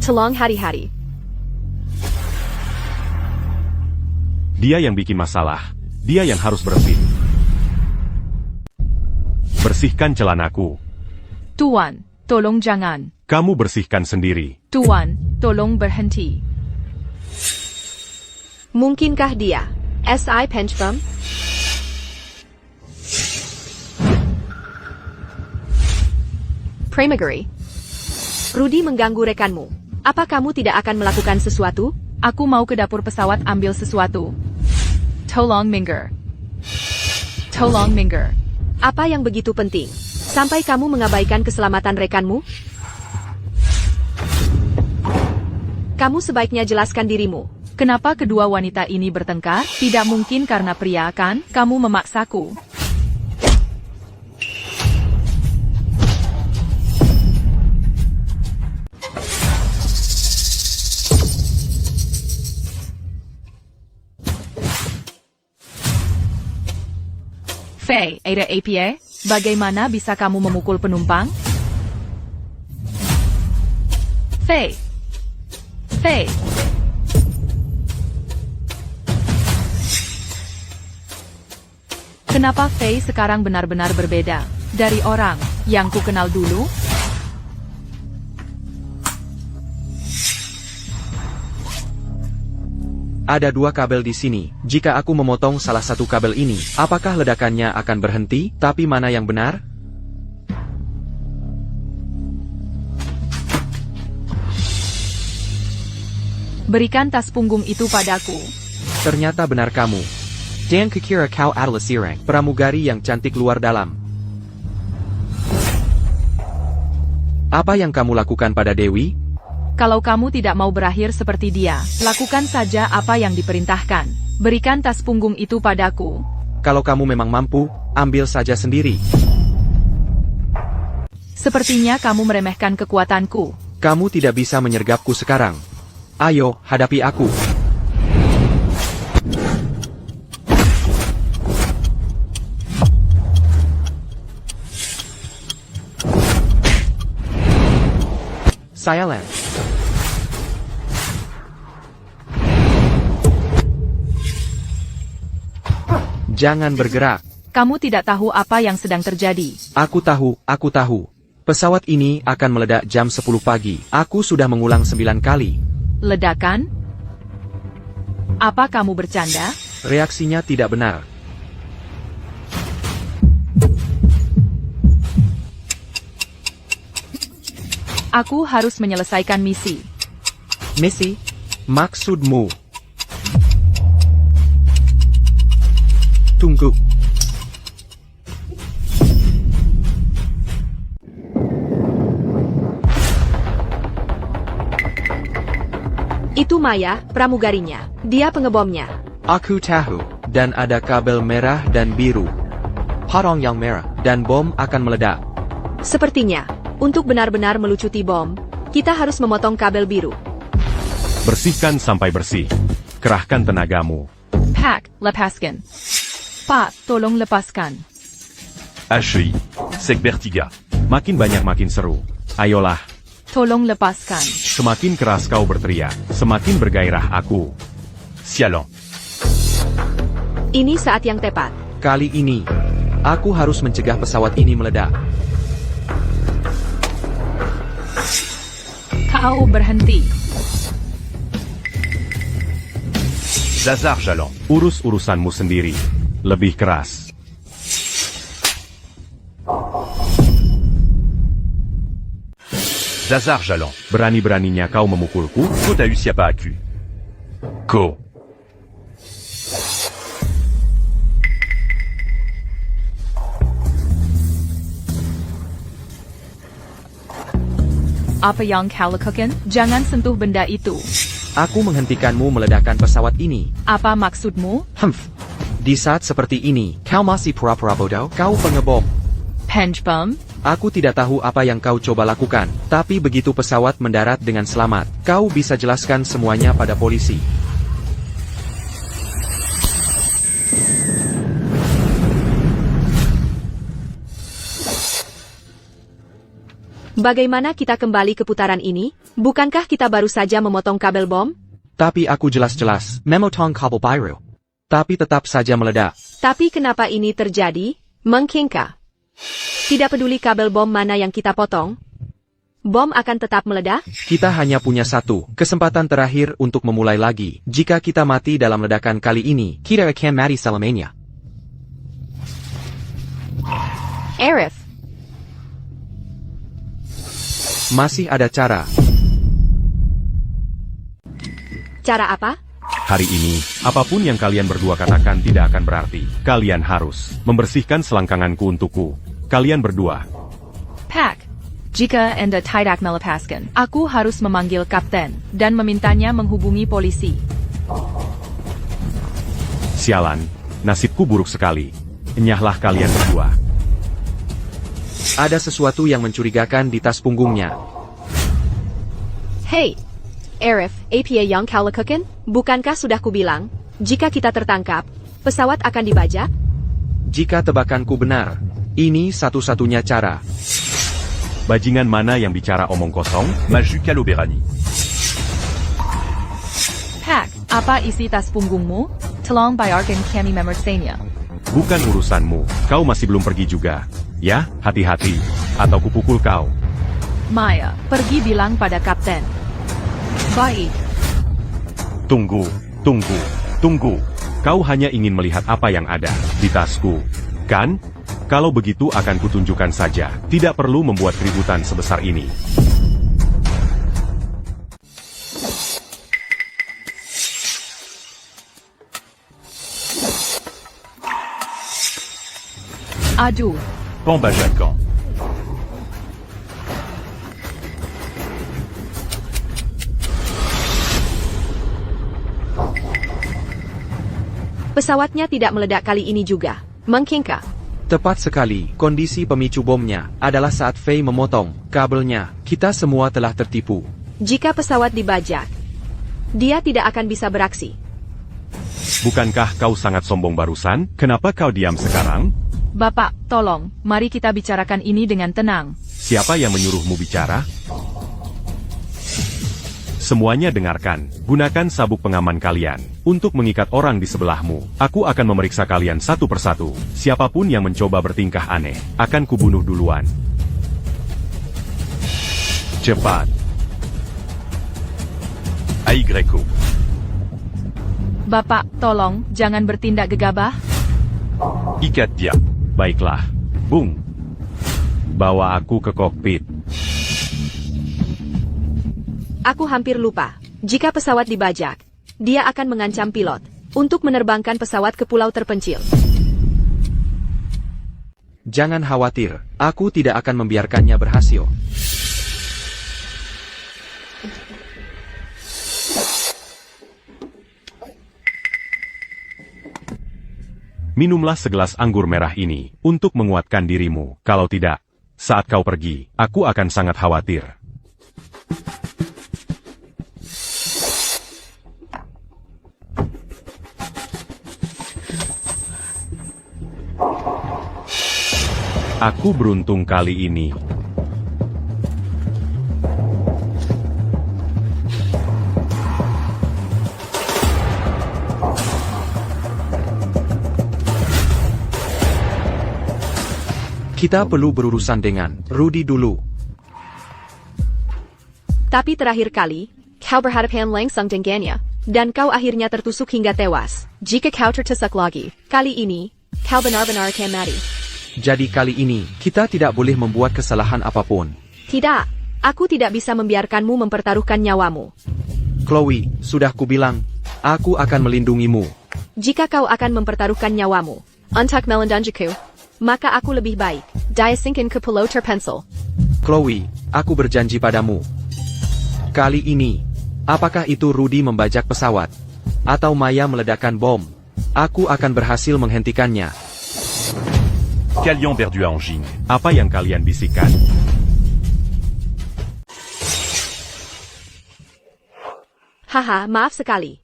Tolong hari-hari. Dia yang bikin masalah. Dia yang harus bersih. Bersihkan celanaku. Tuan, tolong jangan. Kamu bersihkan sendiri. Tuan, tolong berhenti. Mungkinkah dia SI Penchpom? Pramugari. Rudy mengganggu rekanmu. Apa kamu tidak akan melakukan sesuatu? Aku mau ke dapur pesawat ambil sesuatu. Tolong minggir. Tolong minggir. Apa yang begitu penting? Sampai kamu mengabaikan keselamatan rekanmu? Kamu sebaiknya jelaskan dirimu. Kenapa kedua wanita ini bertengkar? Tidak mungkin karena pria kan? Kamu memaksaku. Faye, Ada APA, bagaimana bisa kamu memukul penumpang? Faye. Faye. Kenapa Faye sekarang benar-benar berbeda dari orang yang ku kenal dulu? Ada 2 kabel di sini. Jika aku memotong salah satu kabel ini, apakah ledakannya akan berhenti? Tapi mana yang benar? Berikan tas punggung itu padaku. Ternyata benar kamu. Dan kukira kau adalah Sirang, pramugari yang cantik luar dalam. Apa yang kamu lakukan pada Dewi? Kalau kamu tidak mau berakhir seperti dia, lakukan saja apa yang diperintahkan. Berikan tas punggung itu padaku. Kalau kamu memang mampu, ambil saja sendiri. Sepertinya kamu meremehkan kekuatanku. Kamu tidak bisa menyergapku sekarang. Ayo, hadapi aku. Silent. Jangan bergerak. Kamu tidak tahu apa yang sedang terjadi. Aku tahu. Pesawat ini akan meledak jam 10 pagi. Aku sudah mengulang 9 kali. Ledakan? Apa kamu bercanda? Reaksinya tidak benar. Aku harus menyelesaikan misi. Misi? Maksudmu? Tunggu. Itu Maya, pramugarinya. Dia pengebomnya. Aku tahu, dan ada kabel merah dan biru. Parang yang merah, dan bom akan meledak. Sepertinya, untuk benar-benar melucuti bom, kita harus memotong kabel biru. Bersihkan sampai bersih. Kerahkan tenagamu. Pak, lepaskan. Pak, tolong lepaskan. HI. Sek Bertiga. Makin banyak makin seru. Ayolah. Tolong lepaskan. Semakin keras kau berteriak, semakin bergairah aku. Sialan. Ini saat yang tepat. Kali ini, aku harus mencegah pesawat ini meledak. Kau berhenti. Zazar Jalan. Urus urusanmu sendiri. Lebih keras. Zazar Jalan. Berani-beraninya kau memukulku? Ko t'as eu siapa aku. Ko. Apa yang kau lakukan? Jangan sentuh benda itu. Aku menghentikanmu meledakkan pesawat ini. Apa maksudmu? Di saat seperti ini, kau masih pura-pura bodoh? Kau pengebom. Pengebom? Aku tidak tahu apa yang kau coba lakukan, tapi begitu pesawat mendarat dengan selamat, kau bisa jelaskan semuanya pada polisi. Bagaimana kita kembali ke putaran ini? Bukankah kita baru saja memotong kabel bom? Tapi aku jelas-jelas memotong kabel biru. Tapi tetap saja meledak. Tapi kenapa ini terjadi? Mengkingka. Tidak peduli kabel bom mana yang kita potong, bom akan tetap meledak? Kita hanya punya satu kesempatan terakhir untuk memulai lagi. Jika kita mati dalam ledakan kali ini, kita akan mati selamanya. Arif, Masih ada cara. cara apa? Hari ini, apapun yang kalian berdua katakan tidak akan berarti. Kalian harus membersihkan selangkanganku untukku. Kalian berdua. Pak, jika Anda tidak melepaskan, aku harus memanggil kapten dan memintanya menghubungi polisi. Sialan, nasibku buruk sekali. Enyahlah kalian berdua. Ada sesuatu yang mencurigakan di tas punggungnya. Hey, Arif, apa yang kau lakukan? Bukankah sudah kubilang, jika kita tertangkap, pesawat akan dibajak? Jika tebakanku benar, ini satu-satunya cara. Bajingan mana yang bicara omong kosong? Maju Kaloberani. Pak, apa isi tas punggungmu? Tolong bayarkan kami memersenya. Bukan urusanmu. Kau masih belum pergi juga. Ya, hati-hati. Atau kupukul kau. Maya, pergi bilang pada kapten. Baik. Tunggu. Kau hanya ingin melihat apa yang ada di tasku, kan? Kalau begitu akan kutunjukkan saja. Tidak perlu membuat keributan sebesar ini. Aduh, Pambajakan. Pesawatnya tidak meledak kali ini juga. Mengkingka. Tepat sekali, kondisi pemicu bomnya adalah saat Faye memotong kabelnya. Kita semua telah tertipu. Jika pesawat dibajak, dia tidak akan bisa beraksi. Bukankah kau sangat sombong barusan? Kenapa kau diam sekarang? Bapak, tolong, mari kita bicarakan ini dengan tenang. Siapa yang menyuruhmu bicara? Semuanya dengarkan. Gunakan sabuk pengaman kalian untuk mengikat orang di sebelahmu. Aku akan memeriksa kalian satu persatu. Siapapun yang mencoba bertingkah aneh, akan kubunuh duluan. Cepat. Aigreco. Bapak, tolong, jangan bertindak gegabah. Ikat dia. Baiklah. Bung. Bawa aku ke kokpit. Aku hampir lupa. Jika pesawat dibajak, dia akan mengancam pilot untuk menerbangkan pesawat ke pulau terpencil. Jangan khawatir, aku tidak akan membiarkannya berhasil. Minumlah segelas anggur merah ini untuk menguatkan dirimu. Kalau tidak, saat kau pergi, aku akan sangat khawatir. Aku beruntung kali ini. Kita perlu berurusan dengan Rudy dulu. Tapi terakhir kali, kau berhadapan langsung dengannya, dan kau akhirnya tertusuk hingga tewas. Jika kau tertusuk lagi, kali ini, kau benar-benar akan mati. Jadi kali ini, kita tidak boleh membuat kesalahan apapun. Tidak, aku tidak bisa membiarkanmu mempertaruhkan nyawamu. Chloe, sudah kubilang, aku akan melindungimu. Jika kau akan mempertaruhkan nyawamu untuk melindungiku, maka aku lebih baik diasingkan ke pulau terpencil. Chloe, aku berjanji padamu. Kali ini, apakah itu Rudy membajak pesawat? Atau Maya meledakkan bom? Aku akan berhasil menghentikannya. Calion perdu à Angine. Apa yang kalian bisikan? Haha, maaf sekali.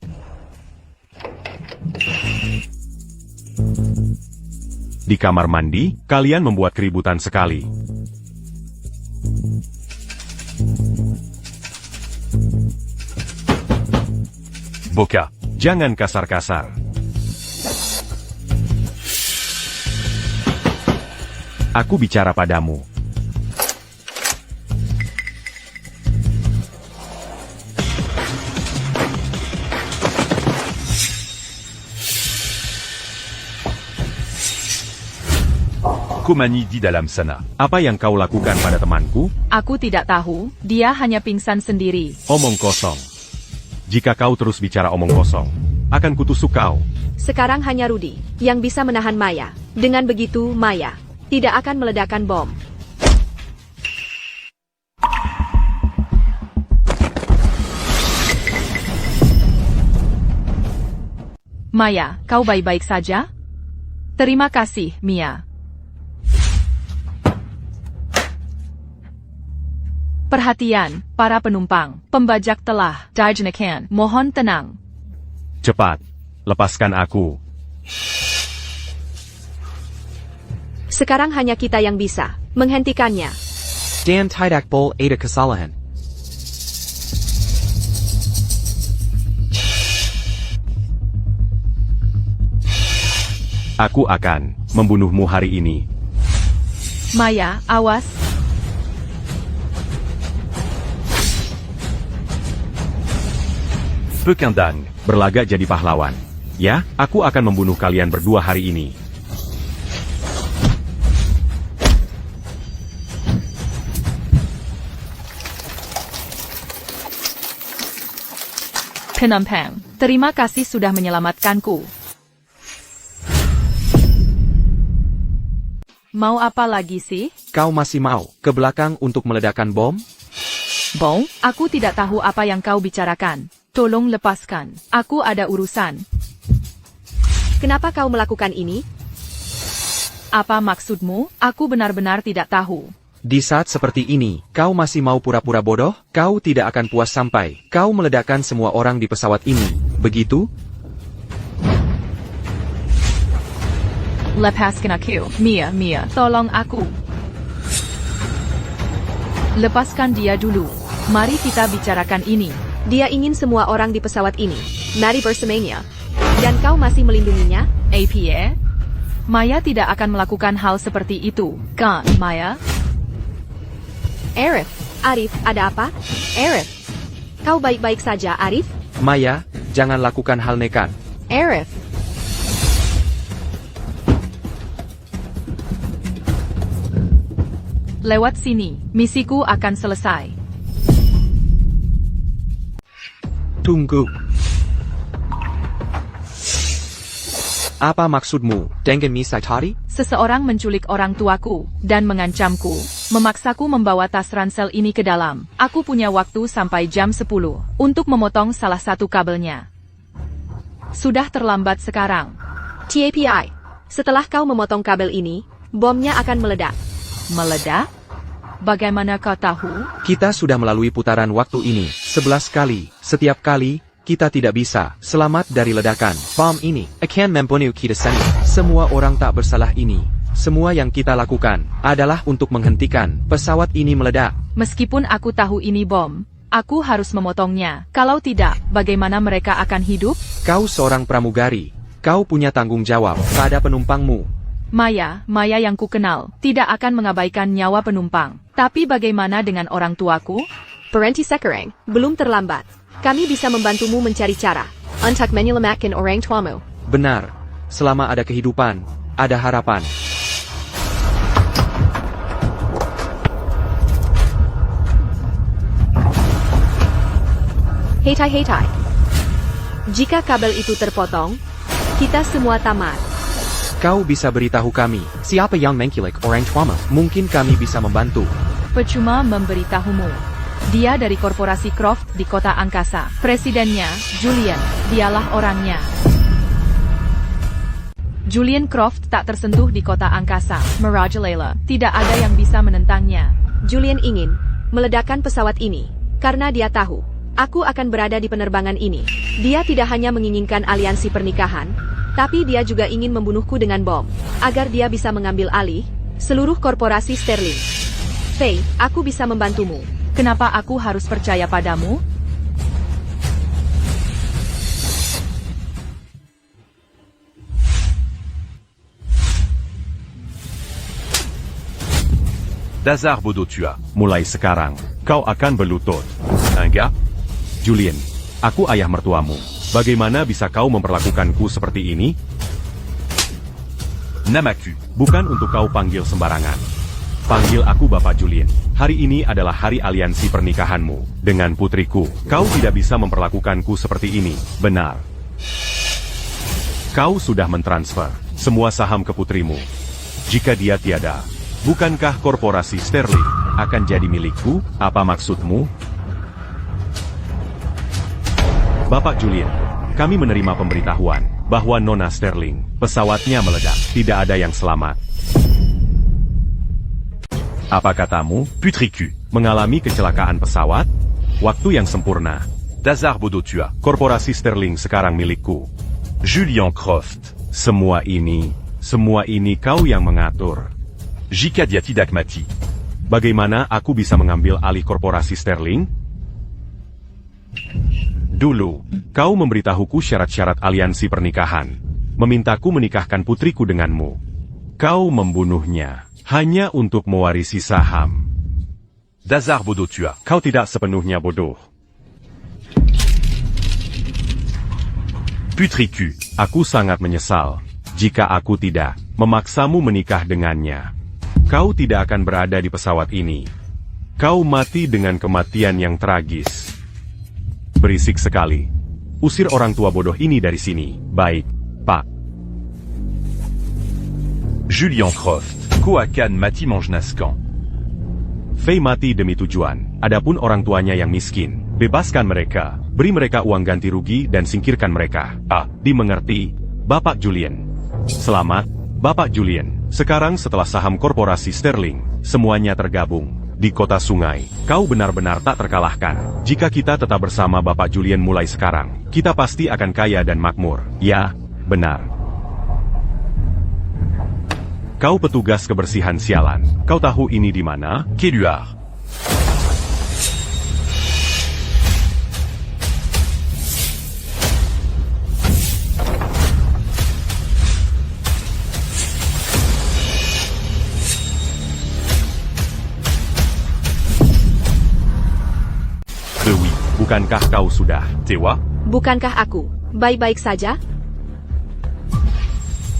Di kamar mandi, kalian membuat keributan sekali. Boca. Jangan kasar-kasar. Aku bicara padamu. Komani di dalam sana. Apa yang kau lakukan pada temanku? Aku tidak tahu, dia hanya pingsan sendiri. Omong kosong. Jika kau terus bicara omong kosong, akan kutusuk kau. Sekarang hanya Rudy yang bisa menahan Maya. Dengan begitu, Maya tidak akan meledakkan bom. Maya, kau baik-baik saja? Terima kasih, Mia. Perhatian, para penumpang. Pembajak telah dijenakan. Mohon tenang. Cepat, lepaskan aku. Sekarang hanya kita yang bisa menghentikannya. Dan tidak boleh ada kesalahan. Aku akan membunuhmu hari ini. Maya, awas. Pekindang. Berlagak jadi pahlawan. Ya, aku akan membunuh kalian berdua hari ini. Penumpang, terima kasih sudah menyelamatkanku. Mau apa lagi sih? Kau masih mau ke belakang untuk meledakkan bom? Bom? Aku tidak tahu apa yang kau bicarakan. Tolong lepaskan. Aku ada urusan. Kenapa kau melakukan ini? Apa maksudmu? Aku benar-benar tidak tahu. Di saat seperti ini, kau masih mau pura-pura bodoh? Kau tidak akan puas sampai kau meledakkan semua orang di pesawat ini, begitu? Lepaskan aku. Mia, tolong aku. Lepaskan dia dulu. Mari kita bicarakan ini. Dia ingin semua orang di pesawat ini mati bersamanya. Dan kau masih melindunginya? APA? Maya tidak akan melakukan hal seperti itu, kan, Maya? Arif, ada apa? Arif, kau baik-baik saja, Arif? Maya, jangan lakukan hal nekat. Arif, Lewat sini, misiku akan selesai. Tunggu. Apa maksudmu, dengan misai tadi? Seseorang menculik orang tuaku, dan mengancamku, memaksaku membawa tas ransel ini ke dalam. Aku punya waktu sampai jam 10, untuk memotong salah satu kabelnya. Sudah terlambat sekarang. TAPI, setelah kau memotong kabel ini, bomnya akan meledak. Meledak? Bagaimana kau tahu? Kita sudah melalui putaran waktu ini 11 kali. Setiap kali, kita tidak bisa selamat dari ledakan bom ini. Akan membunuh kita sendiri. Semua orang tak bersalah ini. Semua yang kita lakukan adalah untuk menghentikan pesawat ini meledak. Meskipun aku tahu ini bom, aku harus memotongnya. Kalau tidak, bagaimana mereka akan hidup? Kau seorang pramugari. Kau punya tanggung jawab pada penumpangmu. Maya yang kukenal, tidak akan mengabaikan nyawa penumpang. Tapi bagaimana dengan orang tuaku? Berhenti sekarang, belum terlambat. Kami bisa membantumu mencari cara untuk menyelamatkan orang tuamu. Benar. Selama ada kehidupan, ada harapan. Hetai. Jika kabel itu terpotong, kita semua tamat. Kau bisa beritahu kami, siapa yang mengkilik orang tuamu? Mungkin kami bisa membantu. Percuma memberitahumu. Dia dari korporasi Croft di kota angkasa. Presidennya, Julian, dialah orangnya. Julian Croft tak tersentuh di kota angkasa. Merajalela, tidak ada yang bisa menentangnya. Julian ingin meledakkan pesawat ini, karena dia tahu, aku akan berada di penerbangan ini. Dia tidak hanya menginginkan aliansi pernikahan, tapi dia juga ingin membunuhku dengan bom, agar dia bisa mengambil alih seluruh korporasi Sterling. Faye, aku bisa membantumu. Kenapa aku harus percaya padamu? Dazar bodoh tu as. Mulai sekarang, kau akan berlutut. Enggak? Julien, aku ayah mertuamu. Bagaimana bisa kau memperlakukanku seperti ini? Namaku. Bukan untuk kau panggil sembarangan. Panggil aku Bapak Julien. Hari ini adalah hari aliansi pernikahanmu dengan putriku. Kau tidak bisa memperlakukanku seperti ini, benar? Kau sudah mentransfer semua saham ke putrimu. Jika dia tiada, bukankah korporasi Sterling akan jadi milikku? Apa maksudmu? Bapak Julien, kami menerima pemberitahuan bahwa Nona Sterling, pesawatnya meledak. Tidak ada yang selamat. Apa katamu? Putriku. Mengalami kecelakaan pesawat? Waktu yang sempurna. Dazar bodoh tu as. Korporasi Sterling sekarang milikku. Julian Croft. Semua ini kau yang mengatur. Jika dia tidak mati. Bagaimana aku bisa mengambil alih korporasi Sterling? Dulu, kau memberitahuku syarat-syarat aliansi pernikahan. Memintaku menikahkan putriku denganmu. Kau membunuhnya hanya untuk mewarisi saham. Dazar bodoh tu as. Kau tidak sepenuhnya bodoh. Putriku. Aku sangat menyesal jika aku tidak memaksamu menikah dengannya. Kau tidak akan berada di pesawat ini. Kau mati dengan kematian yang tragis. Berisik sekali. Usir orang tua bodoh ini dari sini. Baik, Pak. Julian Croft. Ko akan mati mangenaskan. Fei mati demi tujuan, adapun orang tuanya yang miskin, bebaskan mereka, beri mereka uang ganti rugi dan singkirkan mereka. Dimengerti, Bapak Julian. Selamat, Bapak Julian. Sekarang setelah saham korporasi Sterling, semuanya tergabung di kota sungai. Kau benar-benar tak terkalahkan. Jika kita tetap bersama Bapak Julian mulai sekarang, kita pasti akan kaya dan makmur. Ya, benar. Kau petugas kebersihan sialan. Kau tahu ini di mana? Keluar. Dewi, bukankah kau sudah? Tewa? Bukankah aku baik-baik saja?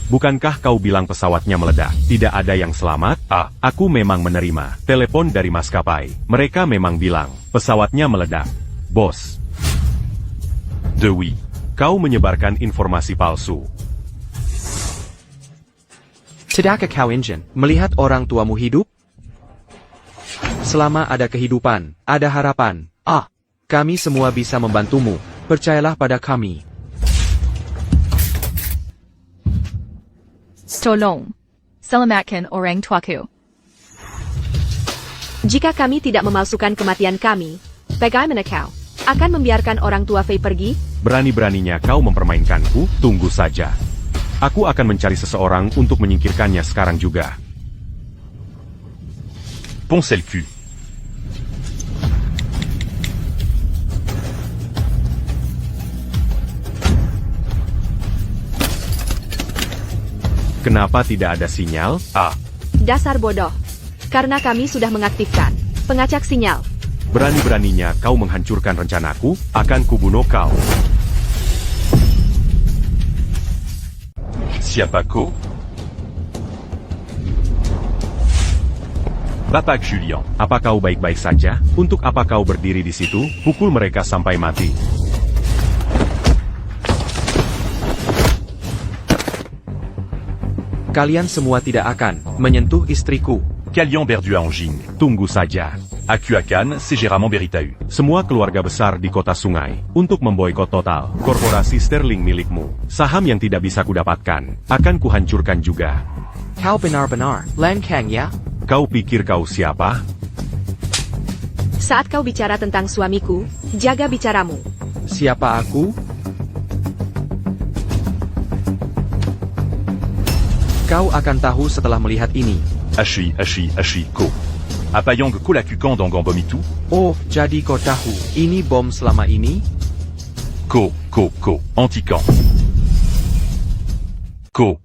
Bukankah kau bilang pesawatnya meledak? Tidak ada yang selamat? Aku memang menerima telepon dari maskapai. Mereka memang bilang pesawatnya meledak. Bos. Dewi, kau menyebarkan informasi palsu. Tidakkah kau ingin melihat orang tuamu hidup? Selama ada kehidupan, ada harapan. Kami semua bisa membantumu. Percayalah pada kami. Tolong. Selamatkan orang tuaku. Jika kami tidak memalsukan kematian kami, bagaimana kau akan membiarkan orang tua Fei pergi? Berani-beraninya kau mempermainkanku? Tunggu saja. Aku akan mencari seseorang untuk menyingkirkannya sekarang juga. Ponce le cul. Kenapa tidak ada sinyal? Dasar bodoh. Karena kami sudah mengaktifkan pengacak sinyal. Berani-beraninya kau menghancurkan rencanaku, akan kubunuh kau. Siapa ko? Bapak Julian. Apa kau baik-baik saja? Untuk apa kau berdiri di situ? Pukul mereka sampai mati. Kalian semua tidak akan menyentuh istriku. Kalian berdua anjing. Tunggu saja. Aku akan segeraman beritau. Semua keluarga besar di kota sungai untuk memboikot total korporasi Sterling milikmu. Saham yang tidak bisa kudapatkan akan kuhancurkan juga. Kau benar-benar lengkeng ya? Kau pikir kau siapa? Saat kau bicara tentang suamiku, jaga bicaramu. Siapa aku? Kau akan tahu setelah melihat ini. Ashi, ko. Apa yang ko lakukan dengan bom itu? Oh, jadi kau tahu ini bom selama ini? Ko. Antikan. Ko.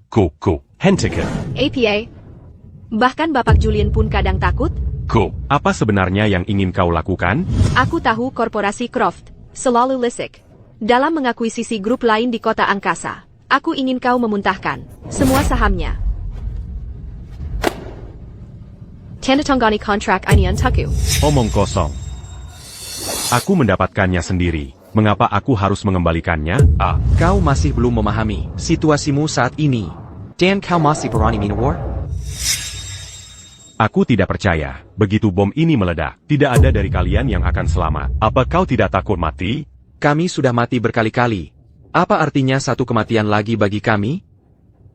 Hentikan. APA. Bahkan Bapak Julian pun kadang takut. Ko. Apa sebenarnya yang ingin kau lakukan? Aku tahu korporasi Croft selalu lisik dalam mengakuisisi grup lain di kota angkasa. Aku ingin kau memuntahkan semua sahamnya. Tanatonggani kontrak ini untukku. Omong kosong. Aku mendapatkannya sendiri. Mengapa aku harus mengembalikannya? Kau masih belum memahami situasimu saat ini. Dan kau masih berani minor? Aku tidak percaya. Begitu bom ini meledak, tidak ada dari kalian yang akan selamat. Apa kau tidak takut mati? Kami sudah mati berkali-kali. Apa artinya satu kematian lagi bagi kami?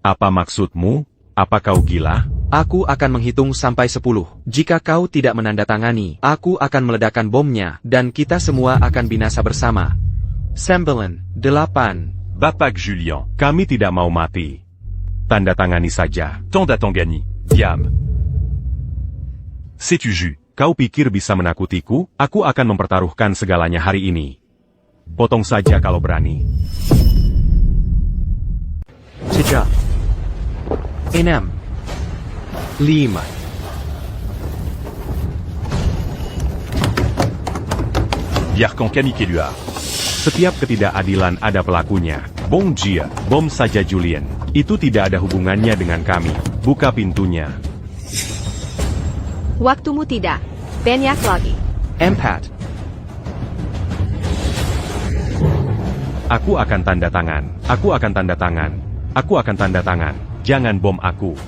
Apa maksudmu? Apa kau gila? Aku akan menghitung sampai 10. Jika kau tidak menandatangani, aku akan meledakkan bomnya, dan kita semua akan binasa bersama. 9, 8. Bapak Julian. Kami tidak mau mati. Tanda tangani saja. Tanda tangani. Diam. Sais-tu jus? Kau pikir bisa menakutiku? Aku akan mempertaruhkan segalanya hari ini. Potong saja kalau berani. 7, 6, 5. Biarkan kami keluar. Setiap ketidakadilan ada pelakunya. Bong Jia, bom saja Julian. Itu tidak ada hubungannya dengan kami. Buka pintunya. Waktumu tidak banyak lagi. 4. Aku akan tanda tangan. Aku akan tanda tangan. Aku akan tanda tangan. Jangan bom aku.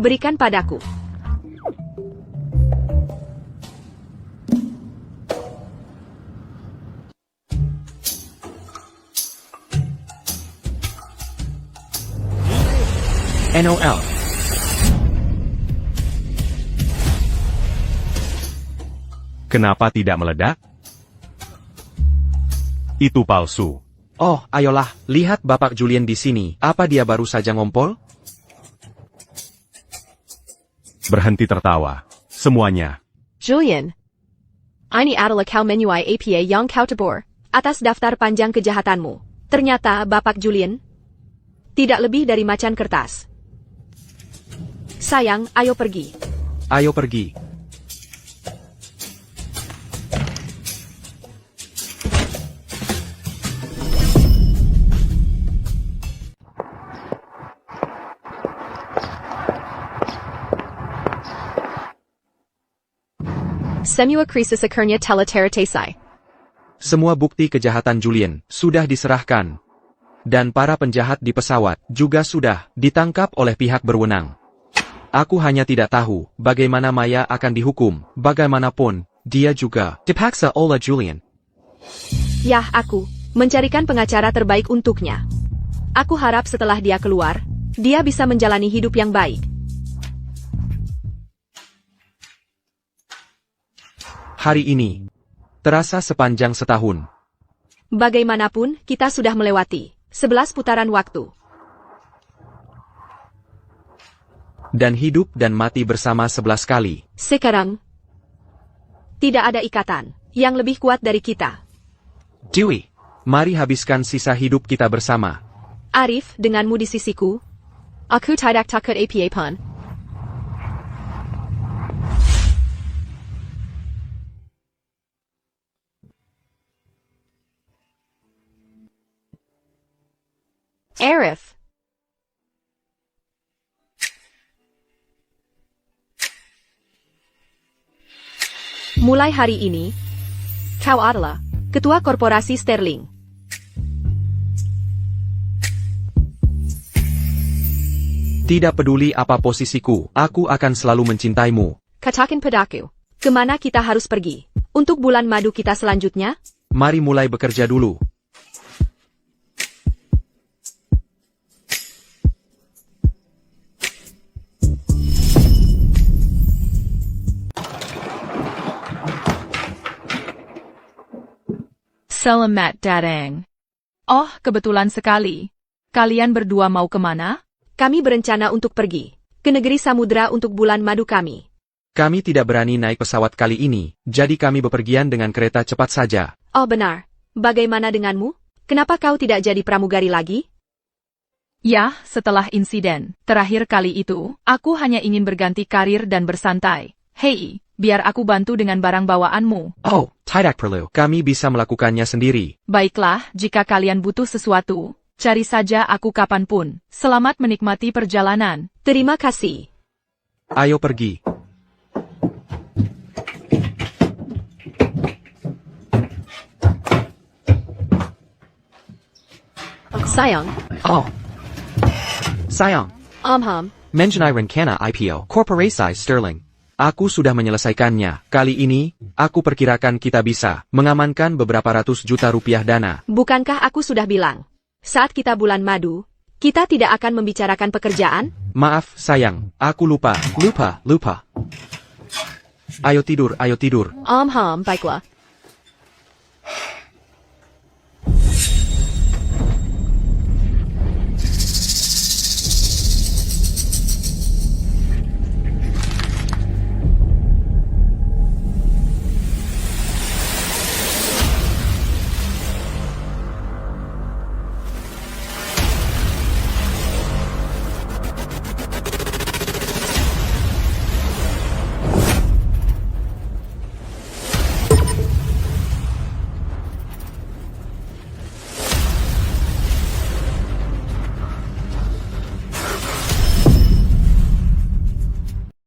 Berikan padaku. NOL. Kenapa tidak meledak? Itu palsu. Oh, ayolah, lihat Bapak Julian di sini. Apa dia baru saja ngompol? Berhenti tertawa. Semuanya. Julian. Ini adalah kau menyuai APA yang kau tebur atas daftar panjang kejahatanmu. Ternyata, Bapak Julian, tidak lebih dari macan kertas. Sayang, ayo pergi. Ayo pergi. Semua krisis akhirnya telah terselesai. Semua bukti kejahatan Julian sudah diserahkan. Dan para penjahat di pesawat juga sudah ditangkap oleh pihak berwenang. Aku hanya tidak tahu bagaimana Maya akan dihukum. Bagaimanapun, dia juga dipaksa oleh Julian. Yah, aku mencarikan pengacara terbaik untuknya. Aku harap setelah dia keluar, dia bisa menjalani hidup yang baik. Hari ini terasa sepanjang setahun. Bagaimanapun, kita sudah melewati 11 putaran waktu. Dan hidup dan mati bersama 11 kali. Sekarang, tidak ada ikatan yang lebih kuat dari kita. Dewey, mari habiskan sisa hidup kita bersama. Arif, denganmu di sisiku, aku tidak takut APA pun. Arif. Mulai hari ini, kau adalah ketua korporasi Sterling. Tidak peduli apa posisiku, aku akan selalu mencintaimu. Katakan padaku, kemana kita harus pergi untuk bulan madu kita selanjutnya? Mari mulai bekerja dulu. Selamat datang. Oh, kebetulan sekali. Kalian berdua mau kemana? Kami berencana untuk pergi ke negeri samudera untuk bulan madu kami. Kami tidak berani naik pesawat kali ini, jadi kami bepergian dengan kereta cepat saja. Oh benar. Bagaimana denganmu? Kenapa kau tidak jadi pramugari lagi? Ya, setelah insiden terakhir kali itu, aku hanya ingin berganti karir dan bersantai. Hei, biar aku bantu dengan barang bawaanmu. Oh, tidak perlu. Kami bisa melakukannya sendiri. Baiklah, jika kalian butuh sesuatu, cari saja aku kapanpun. Selamat menikmati perjalanan. Terima kasih. Ayo pergi. Sayang. Oh. Sayang. Mengenai rencana IPO Korporasi Sterling. Aku sudah menyelesaikannya. Kali ini, aku perkirakan kita bisa mengamankan beberapa ratus juta rupiah dana. Bukankah aku sudah bilang, saat kita bulan madu, kita tidak akan membicarakan pekerjaan? Maaf, sayang. Aku lupa. Ayo tidur, ayo tidur. Baiklah.